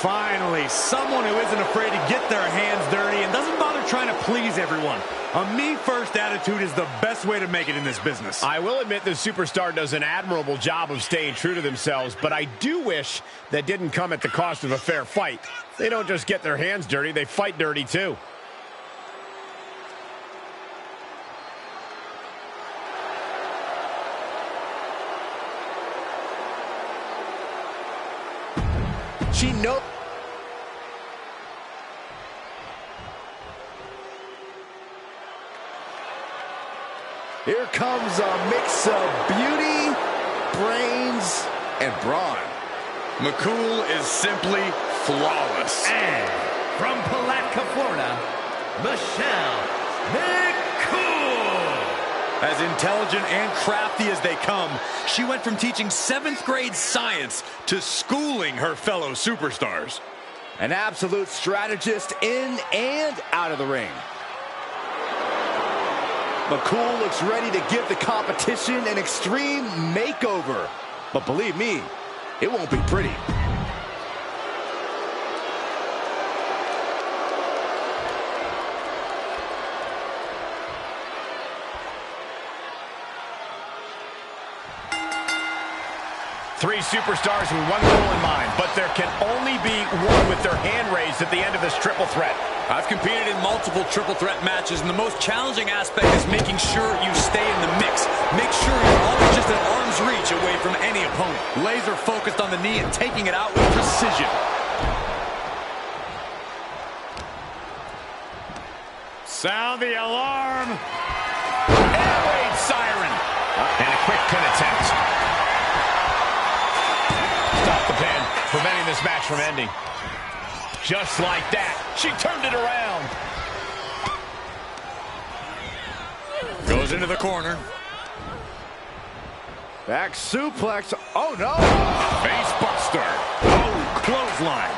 S4: Finally, someone who isn't afraid to get their hands dirty and doesn't bother trying to please everyone. A me-first attitude is the best way to make it in this business.
S5: I will admit the superstar does an admirable job of staying true to themselves, but I do wish that didn't come at the cost of a fair fight. They don't just get their hands dirty, they fight dirty too.
S1: She knows. Here comes a mix of beauty, brains, and brawn.
S4: McCool is simply flawless.
S2: And from Palatka, Florida, Michelle McCool.
S4: As intelligent and crafty as they come, she went from teaching 7th grade science to schooling her fellow superstars.
S1: An absolute strategist in and out of the ring. McCool looks ready to give the competition an extreme makeover. But believe me, it won't be pretty.
S5: Three superstars with one goal in mind, but there can only be one with their hand raised at the end of this triple threat.
S6: I've competed in multiple triple threat matches, and the most challenging aspect is making sure you stay in the mix. Make sure you're always just at arm's reach away from any opponent. Laser focused on the knee and taking it out with precision.
S4: Sound the alarm.
S5: Air raid siren. And a quick pin attempt. Stop the pin, preventing this match from ending. Just like that, she turned it around.
S4: Goes into the corner.
S1: Back suplex. Oh, no.
S4: Face buster. Oh, clothesline.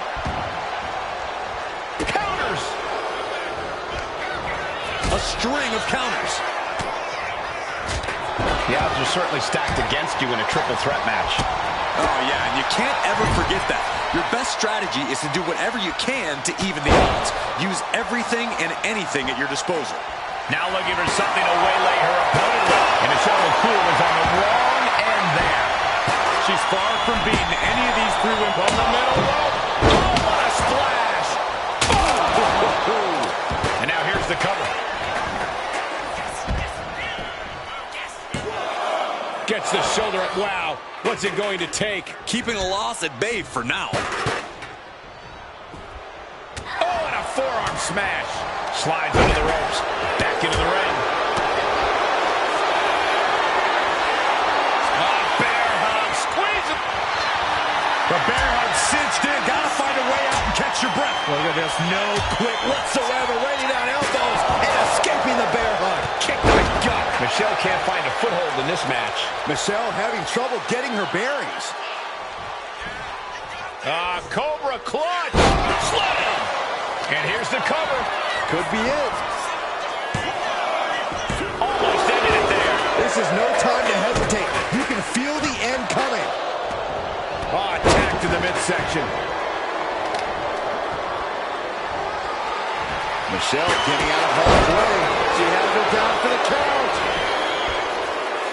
S5: Counters.
S6: A string of counters.
S5: The odds are certainly stacked against you in a triple threat match.
S6: Oh, yeah, and you can't ever forget that. Your best strategy is to do whatever you can to even the odds. Use everything and anything at your disposal.
S5: Now looking for something to waylay her opponent with. And Michelle McCool is on the wrong end there.
S4: She's far from beating any of these three women. From the middle rope.
S5: Oh, what a splash. Oh. And now here's the cover. Gets the shoulder up. Wow. What's it going to take?
S6: Keeping a loss at bay for now.
S5: Oh, and a forearm smash. Slides under the ropes. Back into the ring. Bear hug. Squeeze it.
S4: The bear hug cinched in. Gotta find a way out and catch your breath.
S1: Look at this. No quit whatsoever. Raining down elbows and escaping the bear hug.
S5: Kick to the gut. Michelle can't find a foothold in this match.
S1: Michelle having trouble getting her bearings.
S5: Cobra clutch. Slam. And here's the cover.
S1: Could be it.
S5: Almost ended it there.
S1: This is no time to hesitate. You can feel the end coming.
S5: Attack to the midsection.
S1: Michelle getting out of harm's way. She has her down for the count.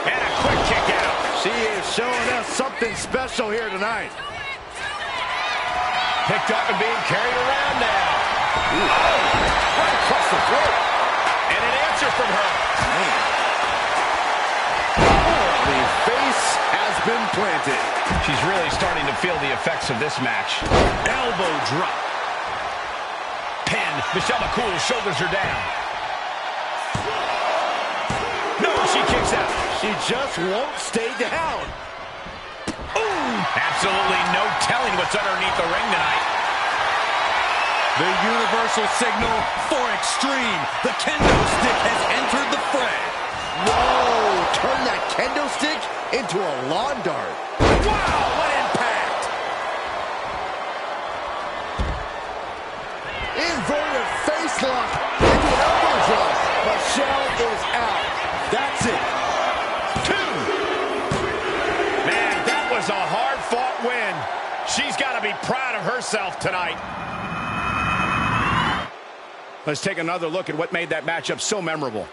S5: And a quick kick out.
S1: She is showing us something special here tonight.
S5: Picked up and being carried around now. Oh, right across the throat. And an answer from her.
S1: Man. The face has been planted.
S5: She's really starting to feel the effects of this match.
S4: Elbow drop.
S5: Pin. Michelle McCool's shoulders are down. No, she kicks out.
S1: She just won't stay down.
S5: Ooh. Absolutely no telling what's underneath the ring tonight.
S6: The universal signal for extreme. The kendo stick has entered the fray.
S1: Whoa, turn that kendo stick into a lawn dart. Wow, what impact. Inverted face lock into an elbow drop. Michelle is out. That's it.
S5: 2. Man, that was a hard-fought win.
S3: She's got to be proud of herself tonight.
S5: Let's take another look at what made that matchup so memorable.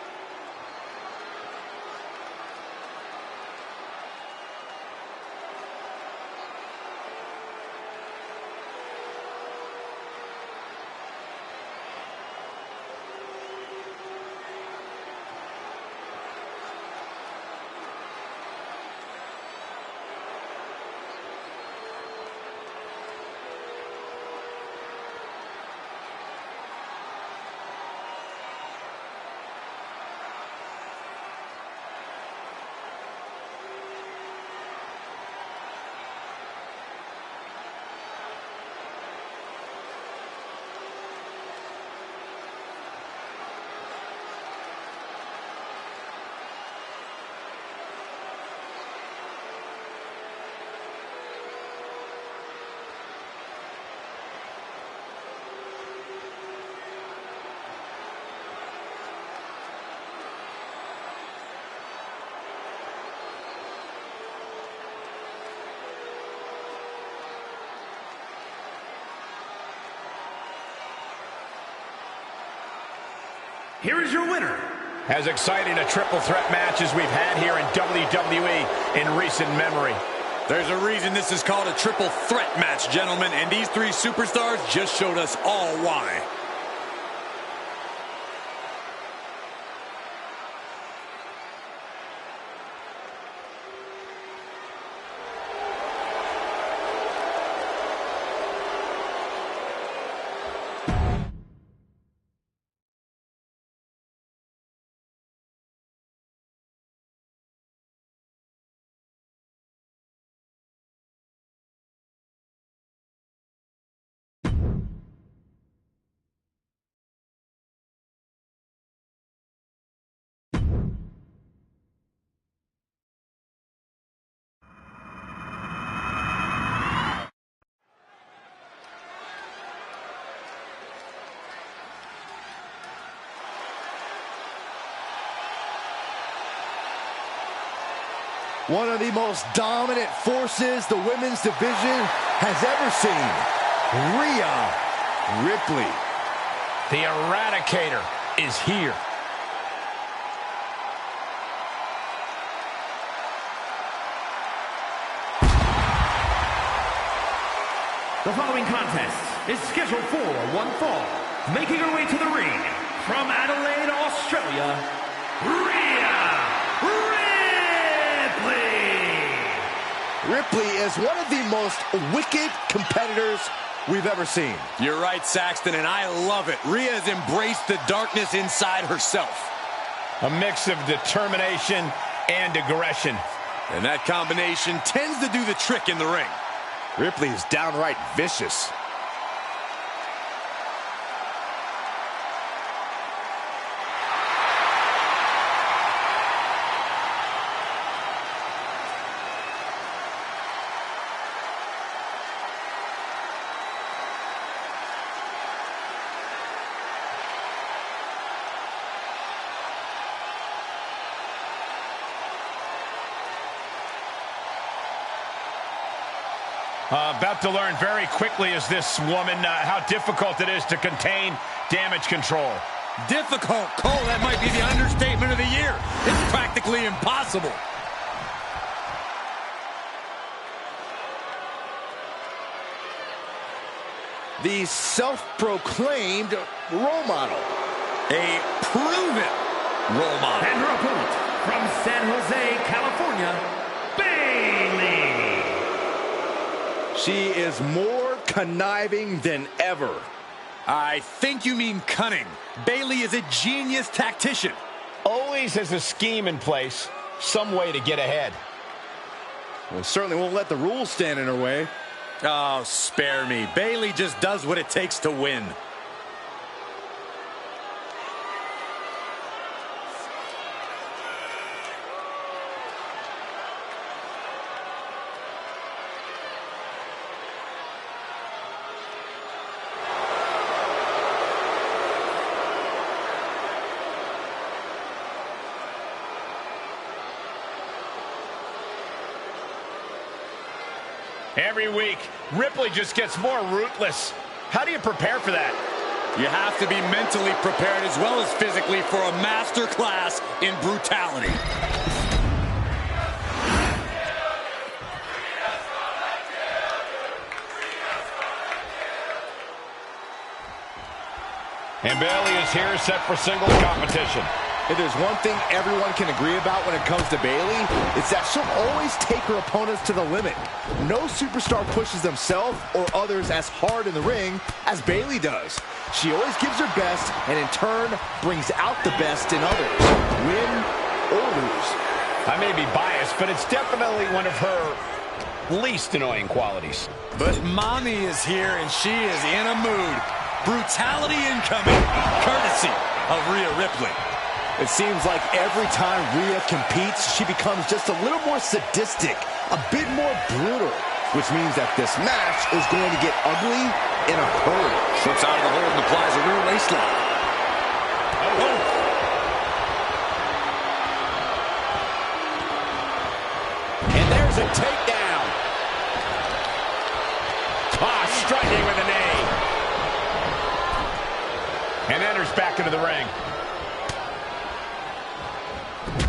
S2: Here is your winner.
S3: As exciting a triple threat match as we've had here in WWE in recent memory.
S4: There's a reason this is called a triple threat match, gentlemen, and these three superstars just showed us all why.
S1: One of the most dominant forces the women's division has ever seen. Rhea Ripley.
S3: The Eradicator is here.
S2: The following contest is scheduled for one fall. Making her way to the ring from Adelaide, Australia, Rhea
S1: Ripley is one of the most wicked competitors we've ever seen.
S4: You're right, Saxton, and I love it. Rhea has embraced the darkness inside herself.
S3: A mix of determination and aggression.
S4: And that combination tends to do the trick in the ring.
S1: Ripley is downright vicious.
S3: About to learn very quickly as this woman how difficult it is to contain damage control.
S4: Difficult? Cole, that might be the understatement of the year. It's practically impossible.
S1: The self-proclaimed role model.
S4: A proven role model.
S2: And her opponent from San Jose, California, Bayley.
S1: She is more conniving than ever.
S4: I think you mean cunning. Bayley is a genius tactician.
S3: Always has a scheme in place, some way to get ahead.
S1: Well, certainly won't let the rules stand in her way.
S4: Oh, spare me. Bayley just does what it takes to win.
S3: Every week, Ripley just gets more ruthless. How do you prepare for that?
S4: You have to be mentally prepared as well as physically for a master class in brutality.
S3: And Bayley is here set for singles competition.
S1: If there's one thing everyone can agree about when it comes to Bayley, it's that she'll always take her opponents to the limit. No superstar pushes themselves or others as hard in the ring as Bayley does. She always gives her best and in turn brings out the best in others, win or lose.
S3: I may be biased, but it's definitely one of her least annoying qualities.
S4: But Mommy is here and she is in a mood. Brutality incoming, courtesy of Rhea Ripley.
S1: It seems like every time Rhea competes, she becomes just a little more sadistic, a bit more brutal, which means that this match is going to get ugly in a hurry.
S4: Slips out of the hold and applies a rear waist lock. Oh.
S3: And there's a takedown. Striking with a knee. And enters back into the ring.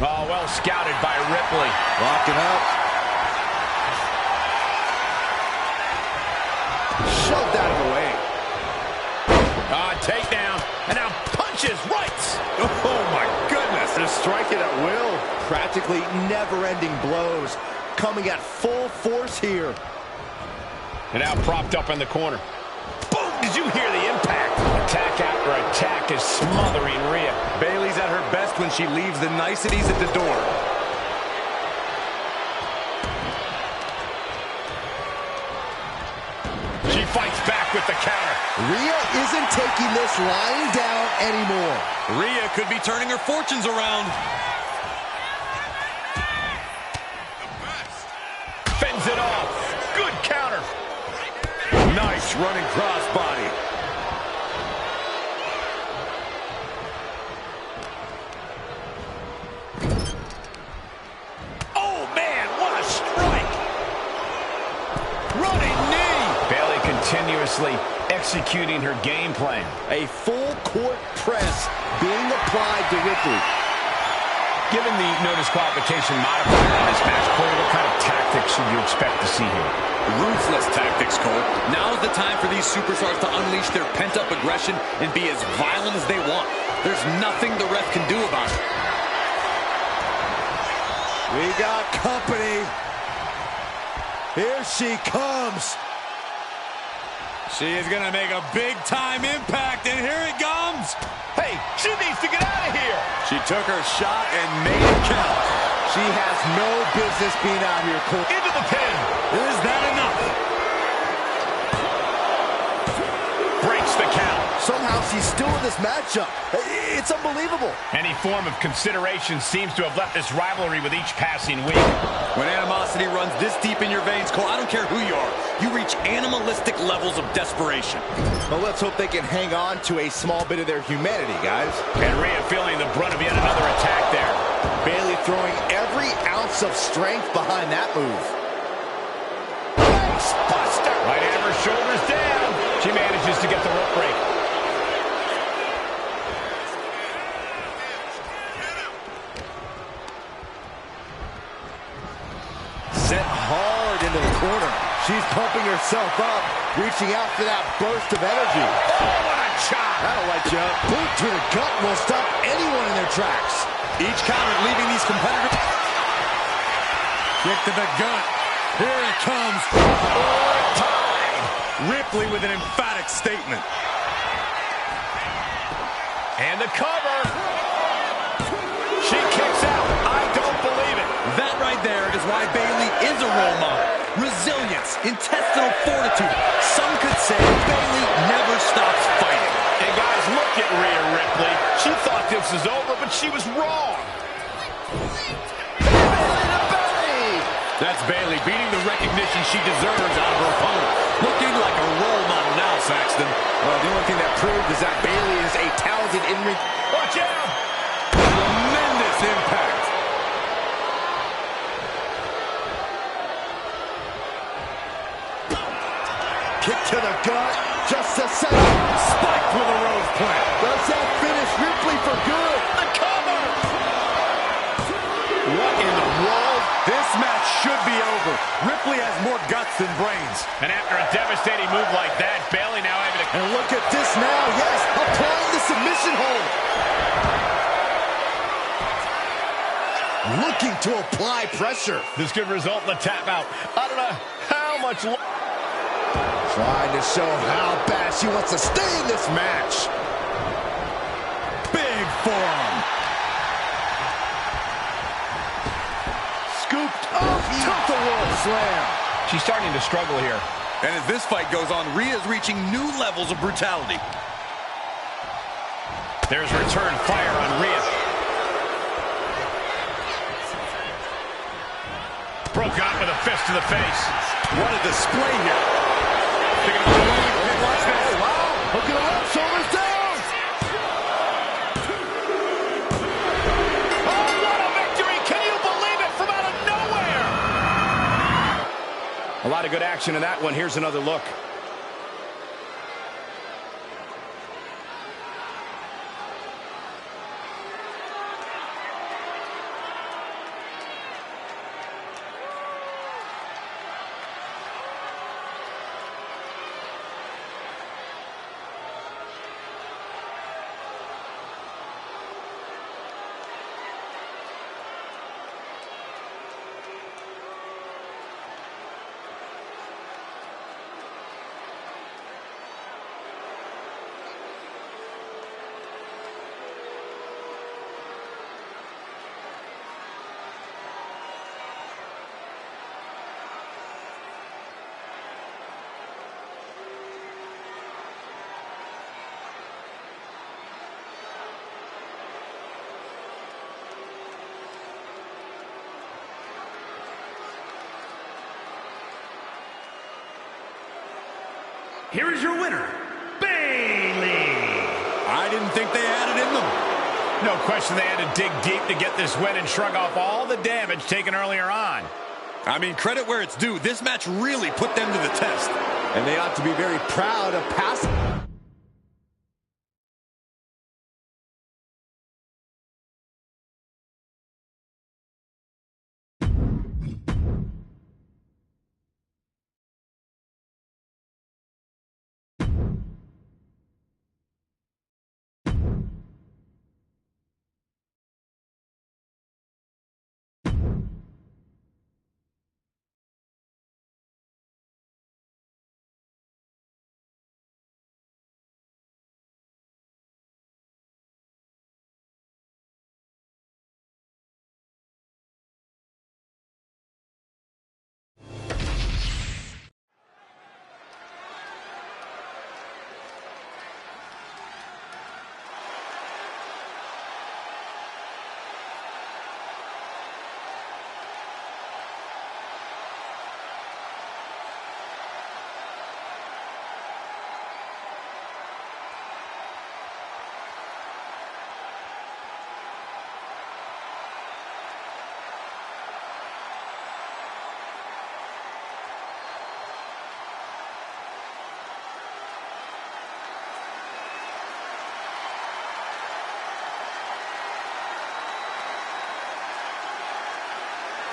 S3: Oh, well scouted by Ripley.
S1: Locking up. Shoved out of the way.
S3: Takedown. And now punches right.
S1: Oh, my goodness. Just striking at will. Practically never-ending blows. Coming at full force here.
S3: And now propped up in the corner. Boom! Did you hear the impact? Attack after attack is smothering Rhea.
S4: Bayley's at her best when she leaves the niceties at the door.
S3: She fights back with the counter.
S1: Rhea isn't taking this lying down anymore.
S4: Rhea could be turning her fortunes around.
S3: Fends it off. Good counter.
S4: Nice running crossbody.
S3: Oh, man, what a strike. Running knee. Bayley continuously executing her game plan.
S1: A full court press being applied to Ripley.
S3: Given the no disqualification modifier in this match, Cole, what kind of tactics should you expect to see here?
S6: Ruthless tactics, Cole. Now's the time for these superstars to unleash their pent-up aggression and be as violent as they want. There's nothing the ref can do about it.
S1: We got company. Here she comes.
S4: She is going to make a big-time impact, and here it comes.
S3: Hey, she needs to get out of here.
S4: She took her shot and made it count.
S1: She has no business being out here, Cole.
S3: Into the pin.
S4: Is that enough?
S3: Breaks the count.
S1: Somehow she's still in this matchup. It's unbelievable.
S3: Any form of consideration seems to have left this rivalry with each passing week.
S6: When animosity runs this deep in your veins, Cole, I don't care who you are, you reach animalistic levels of desperation.
S1: Well, let's hope they can hang on to a small bit of their humanity, guys.
S3: And Rhea feeling the brunt of yet another attack there.
S1: Bayley throwing every ounce of strength behind that move.
S3: Buster. Right hammer, shoulders down. She manages to get the rope break.
S1: Sent hard into the corner. She's pumping herself up, reaching out for that burst of energy.
S3: Oh, what a chop.
S1: That'll light you up. Boot to the gut will stop anyone in their tracks.
S6: Each counter leaving these competitors.
S4: Kick to the gut. Here it comes. Ripley with an emphatic statement.
S3: And the cover. She kicks out. I don't believe it.
S6: That right there is why Bayley is a role model. Resilience, intestinal fortitude. Some could say Bayley never stops fighting.
S3: And guys, look at Rhea Ripley. She thought this was over, but she was wrong.
S6: That's Bayley beating the recognition she deserves out of her opponent. Looking like a role model now, Saxton.
S1: Well, the only thing that proved is that Bayley is a talented in-ring.
S3: Watch out!
S6: Tremendous impact.
S4: gut just a second. Spiked with a rose plant. Does that finish Ripley for good? The cover! What in the world? This match should be over. Ripley has more guts than brains.
S3: And after a devastating move like that, Bayley now having to...
S4: And look at this now. Yes, applying the submission hold. Looking to apply pressure.
S3: This could result in a tap out. I don't know how much...
S4: Trying to show how bad she wants to stay in this match. Big forearm. Scooped up. Took the world slam.
S5: She's starting to struggle here.
S6: And as this fight goes on, Rhea's reaching new levels of brutality.
S3: There's return fire on Rhea. Broke out with a fist to the face.
S4: What a display here. Watch this. Wow. Hooking her up, shoulders down.
S3: Oh, what a victory. Can you believe it? From out of nowhere.
S5: A lot of good action in that one. Here's another look.
S2: Here is your winner, Bayley.
S4: I didn't think they had it in them.
S3: No question they had to dig deep to get this win and shrug off all the damage taken earlier on.
S6: I mean, credit where it's due. This match really put them to the test.
S4: And they ought to be very proud of passing.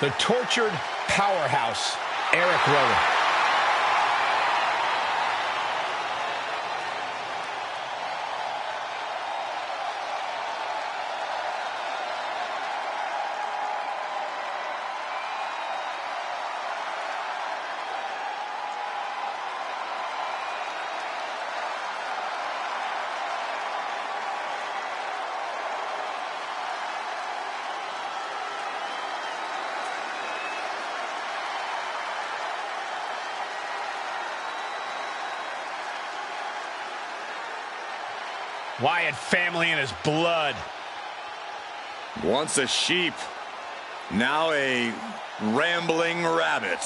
S3: The tortured powerhouse, Eric Rowan. Wyatt family in his blood.
S6: Once a sheep, now a rambling rabbit.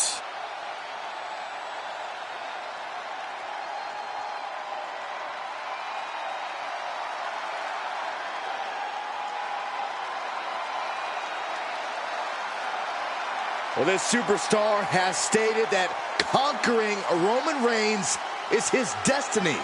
S4: Well, this superstar has stated that conquering Roman Reigns is his destiny.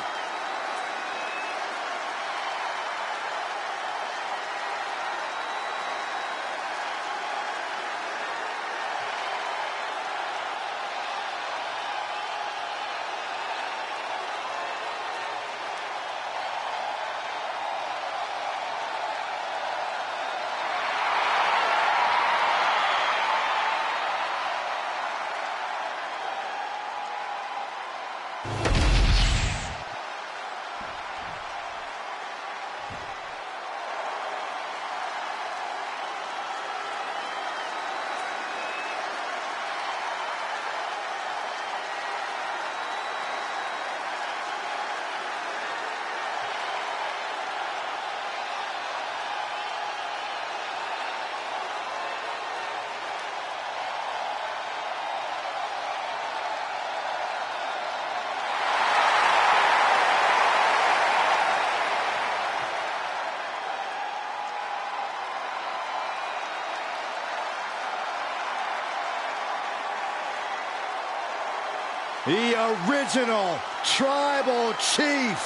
S4: The original Tribal Chief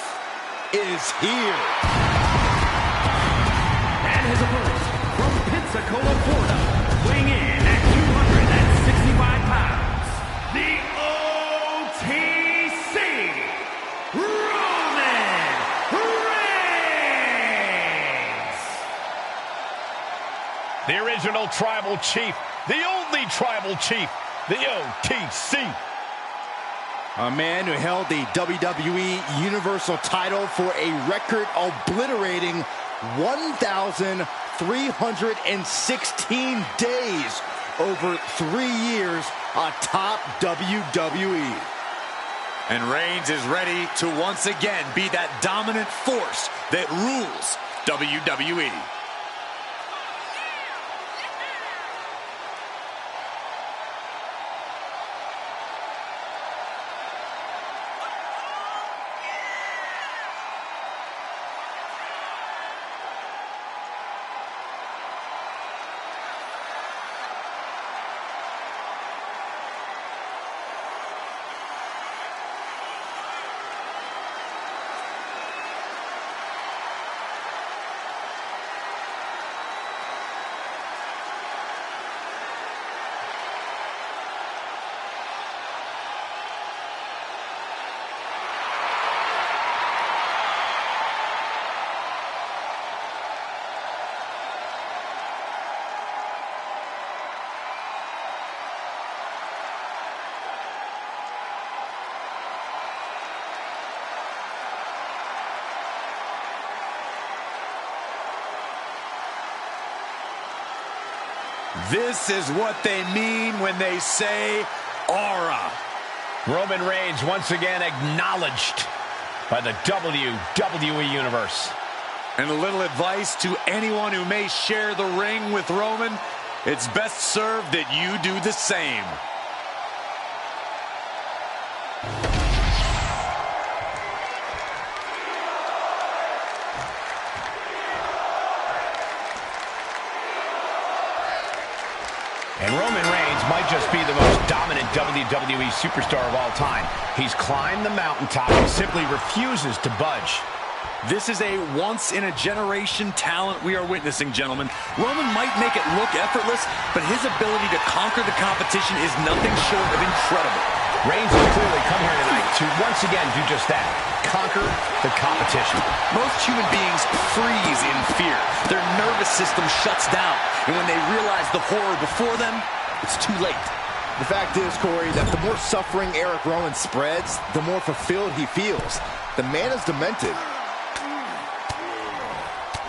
S4: is here.
S2: And his opponent from Pensacola, Florida, weighing in at 265 pounds, the OTC, Roman Reigns.
S3: The original Tribal Chief, the only Tribal Chief, the OTC.
S4: A man who held the WWE Universal title for a record-obliterating 1,316 days over 3 years atop WWE. And Reigns is ready to once again be that dominant force that rules WWE. This is what they mean when they say aura.
S3: Roman Reigns once again acknowledged by the WWE Universe.
S4: And a little advice to anyone who may share the ring with Roman, it's best served that you do the same.
S3: And Roman Reigns might just be the most dominant WWE superstar of all time. He's climbed the mountaintop and simply refuses to budge.
S4: This is a once-in-a-generation talent we are witnessing, gentlemen. Roman might make it look effortless, but his ability to conquer the competition is nothing short of incredible.
S3: Reigns has clearly come here tonight to once again do just that, conquer the competition.
S6: Most human beings freeze in fear. Their nervous system shuts down, and when they realize the horror before them, it's too late.
S1: The fact is, Corey, that the more suffering Eric Rowan spreads, the more fulfilled he feels. The man is demented.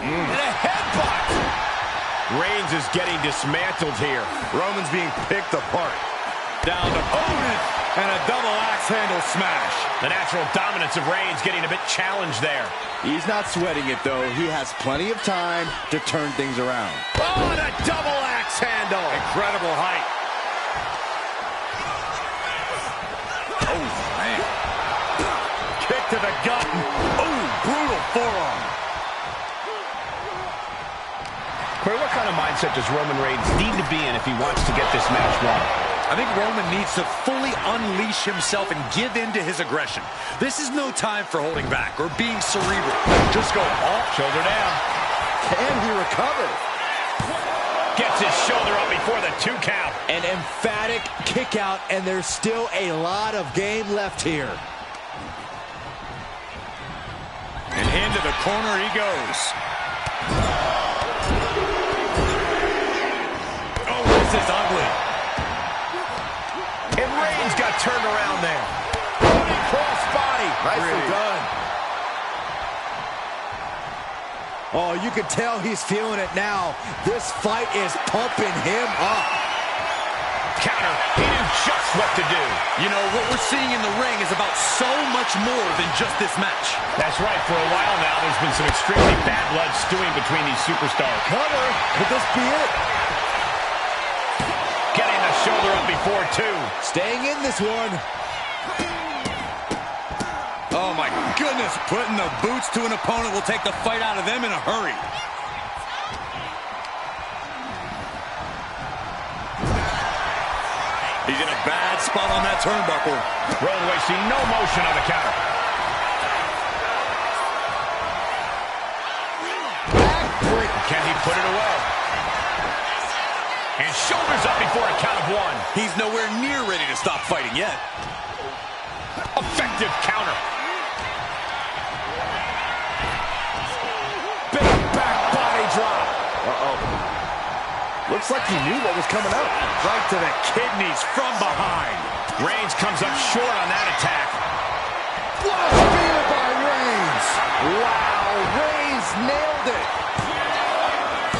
S3: And a headbutt! Reigns is getting dismantled here.
S4: Roman's being picked apart. Down to opponent and a double axe handle smash.
S3: The natural dominance of Reigns getting a bit challenged there.
S1: He's not sweating it, though. He has plenty of time to turn things around.
S3: Oh, and a double axe handle.
S4: Incredible height. Oh, man. Kick to the gut. Oh, brutal forearm.
S3: Corey, what kind of mindset does Roman Reigns need to be in if he wants to get this match won?
S4: I think Roman needs to fully unleash himself and give in to his aggression. This is no time for holding back or being cerebral. Just go off.
S3: Shoulder down.
S1: Can he recover?
S3: Gets his shoulder up before the 2 count.
S1: An emphatic kick out, and there's still a lot of game left here.
S4: And into the corner he goes. Oh, this is ugly.
S3: And Reigns got turned around there.
S1: Running cross body. Nicely done. Oh, you can tell he's feeling it now. This fight is pumping him up.
S3: Counter. He knew just what to do.
S4: You know, what we're seeing in the ring is about so much more than just this match.
S3: That's right. For a while now, there's been some extremely bad blood stewing between these superstars.
S1: Cover. Could this be it?
S3: Getting the shoulder up before 2.
S1: Staying in this one.
S4: Oh, my goodness. Putting the boots to an opponent will take the fight out of them in a hurry. He's in a bad spot on that turnbuckle.
S3: Rowan wasting no motion on the counter.
S1: Backbreaker.
S3: Can he put it away? And shoulders up before a count of 1.
S4: He's nowhere near ready to stop fighting yet.
S3: Effective counter.
S1: Big back body drop. Uh-oh. Looks like he knew what was coming up.
S4: Right to the kidneys from behind.
S3: Reigns comes up short on that attack.
S1: What a spear by Reigns. Wow, Reigns nailed it.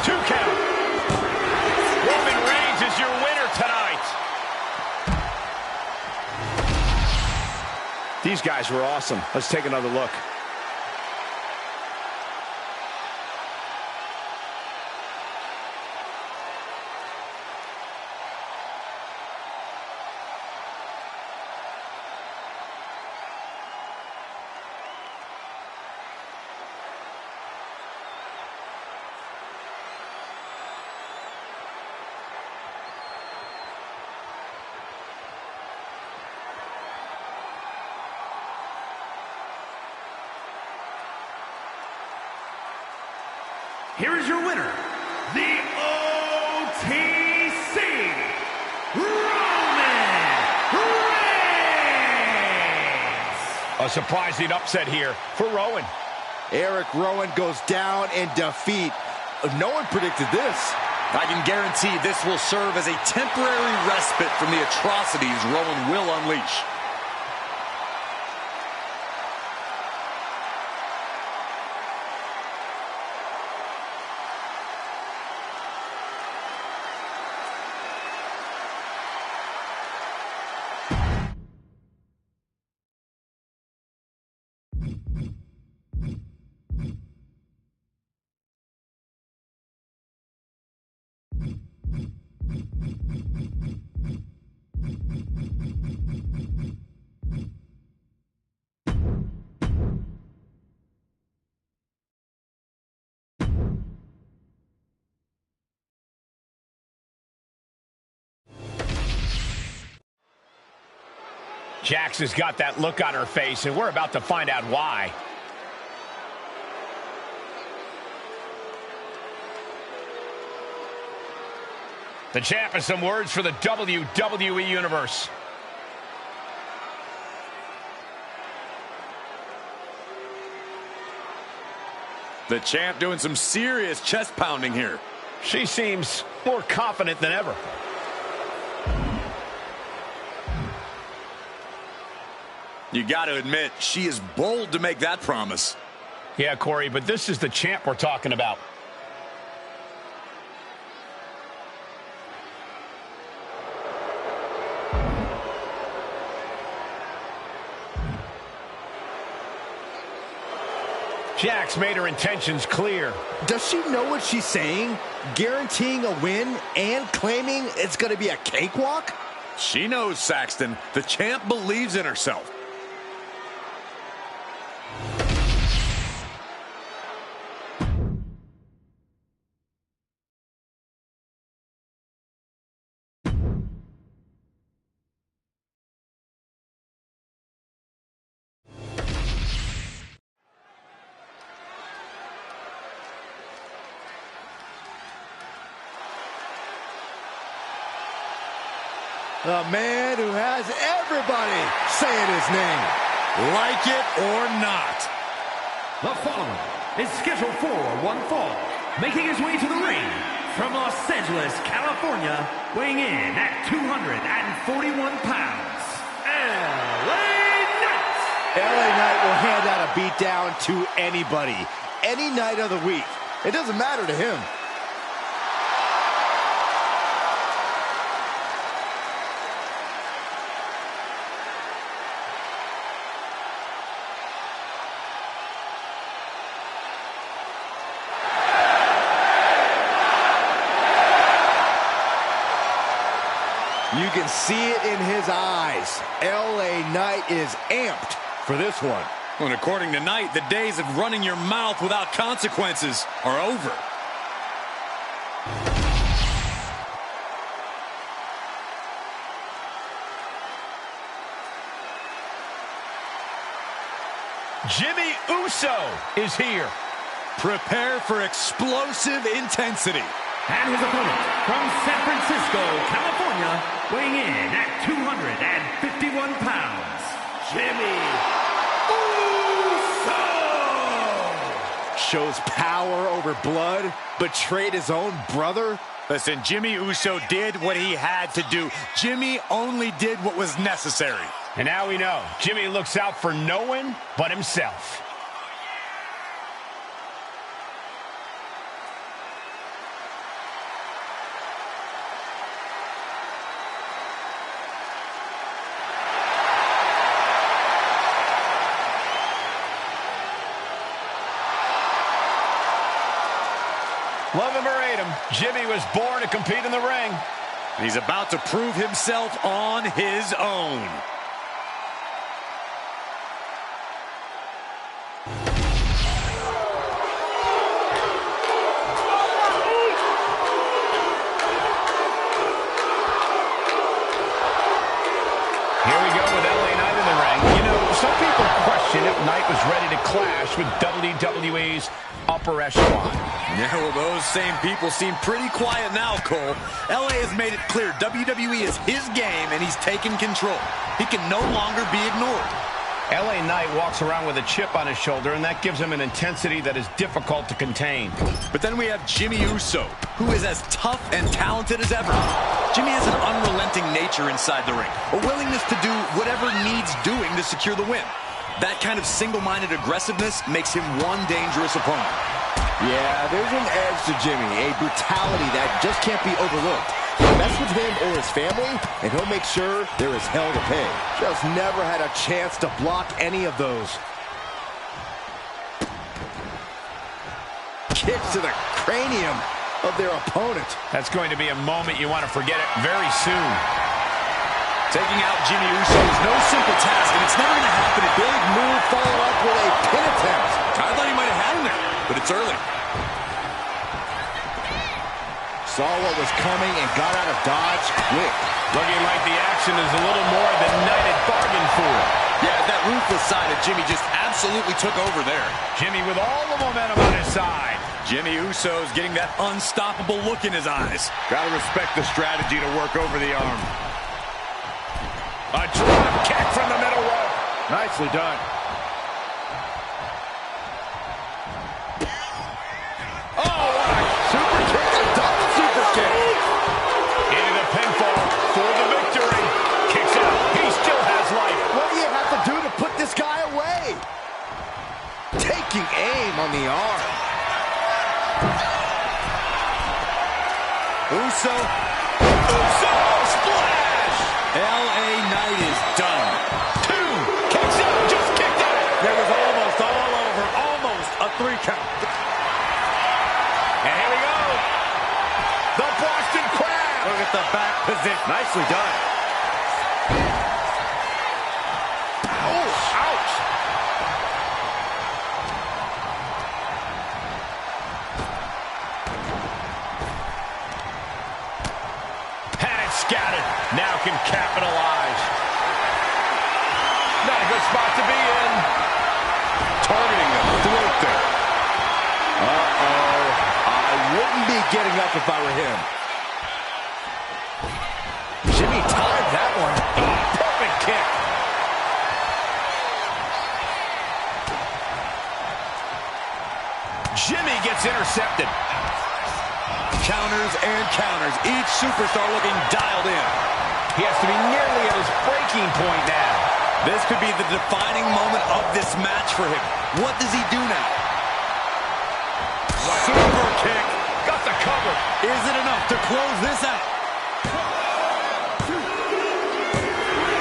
S3: 2 count. Roman Reigns is your winner tonight. These guys were awesome. Let's take another look.
S2: Here is your winner, the OTC, Roman Reigns.
S3: A surprising upset here for Rowan.
S1: Eric Rowan goes down in defeat. No one predicted this.
S6: I can guarantee this will serve as a temporary respite from the atrocities Rowan will unleash.
S3: Jax has got that look on her face, and we're about to find out why. The champ has some words for the WWE Universe.
S6: The champ doing some serious chest pounding here.
S3: She seems more confident than ever.
S6: You got to admit, she is bold to make that promise.
S3: Yeah, Corey, but this is the champ we're talking about. Jax made her intentions clear.
S1: Does she know what she's saying? Guaranteeing a win and claiming it's going to be a cakewalk?
S6: She knows, Saxton. The champ believes in herself.
S4: The man who has everybody saying his name, like it or not.
S2: The following is scheduled for one fall, making his way to the ring from Los Angeles, California, weighing in at 241 pounds, LA Knight.
S1: LA Knight will hand out a beatdown to anybody, any night of the week. It doesn't matter to him. You can see it in his eyes. LA Knight is amped for this one.
S4: And according to Knight, the days of running your mouth without consequences are over.
S3: Jimmy Uso is here.
S4: Prepare for explosive intensity.
S2: And his opponent from San Francisco, California, weighing in at 251 pounds, Jimmy Uso!
S1: Shows power over blood, betrayed his own brother.
S4: Listen, Jimmy Uso did what he had to do. Jimmy only did what was necessary.
S3: And now we know, Jimmy looks out for no one but himself. Love him or hate him, Jimmy was born to compete in the ring.
S4: He's about to prove himself on his own.
S3: Here we go with LA Knight in the ring. You know, some people question if Knight was ready to clash with WWE's upper echelon.
S4: Yeah, well, those same people seem pretty quiet now, Cole. LA has made it clear WWE is his game, and he's taken control. He can no longer be ignored.
S3: LA Knight walks around with a chip on his shoulder, and that gives him an intensity that is difficult to contain.
S4: But then we have Jimmy Uso, who is as tough and talented as ever. Jimmy has an unrelenting nature inside the ring, a willingness to do whatever needs doing to secure the win. That kind of single-minded aggressiveness makes him one dangerous opponent.
S1: Yeah, there's an edge to Jimmy, a brutality that just can't be overlooked. Mess with him or his family, and he'll make sure there is hell to pay. Just never had a chance to block any of those. Kick to the cranium of their opponent.
S3: That's going to be a moment you want to forget it very soon.
S4: Taking out Jimmy Uso is no simple task, and it's never going to happen. A
S1: Big move followed up with a pin attempt.
S4: I thought he might have had him there, but it's early.
S1: Saw what was coming and got out of dodge quick.
S3: Looking like the action is a little more than Knight had bargained for.
S6: Yeah, that ruthless side of Jimmy just absolutely took over there.
S3: Jimmy with all the momentum on his side.
S4: Jimmy Uso's getting that unstoppable look in his eyes.
S5: Gotta respect the strategy to work over the arm. A drop kick from the middle rope.
S1: Nicely done.
S5: Oh, what a super kick. A double super kick.
S3: Into the pinfall for the victory. Kicks out. He still has life.
S1: What do you have to do to put this guy away? Taking aim on the arm.
S4: Uso. Splash! LA Knight is done.
S3: Two. Kicks out. Just kicked out.
S4: There was almost all over. Almost a 3 count.
S3: And here we go. The Boston Crab.
S4: Look at the back position.
S1: Nicely done.
S3: Ouch. Had it scattered. Now can capitalize. Not a good spot to be in.
S5: Targeting the throat there.
S1: Uh-oh. I wouldn't be getting up if I were him. Jimmy timed that
S3: it's intercepted.
S4: Counters and counters. Each superstar looking dialed in.
S3: He has to be nearly at his breaking point now.
S4: This could be the defining moment of this match for him. What does he do now? Super kick.
S3: Got the cover.
S4: Is it enough to close this out?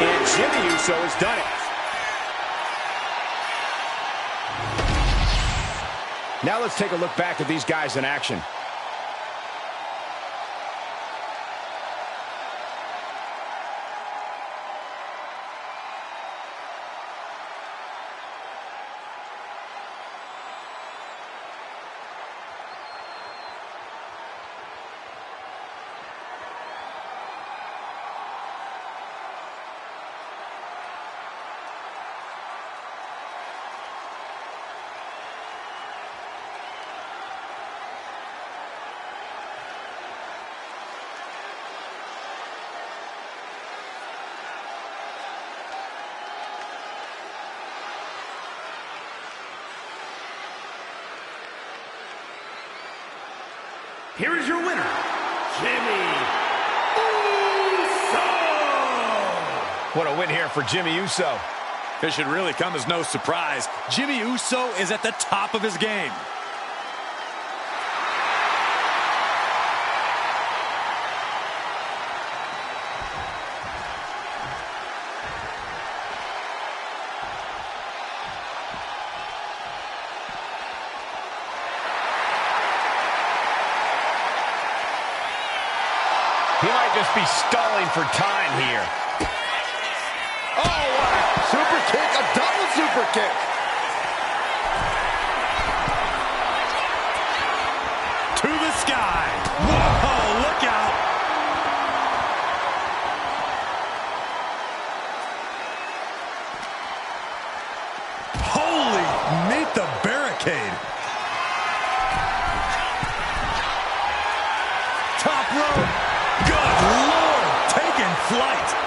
S3: And Jimmy Uso has done it. Now let's take a look back at these guys in action.
S2: Here is your winner, Jimmy Uso.
S3: What a win here for Jimmy Uso.
S4: This should really come as no surprise. Jimmy Uso is at the top of his game.
S3: He might just be stalling for time here.
S4: Oh, wow. Super kick, a double super kick. To the sky. Whoa, look out. Holy, meet the barricade. Top rope. Good Lord, taking flight.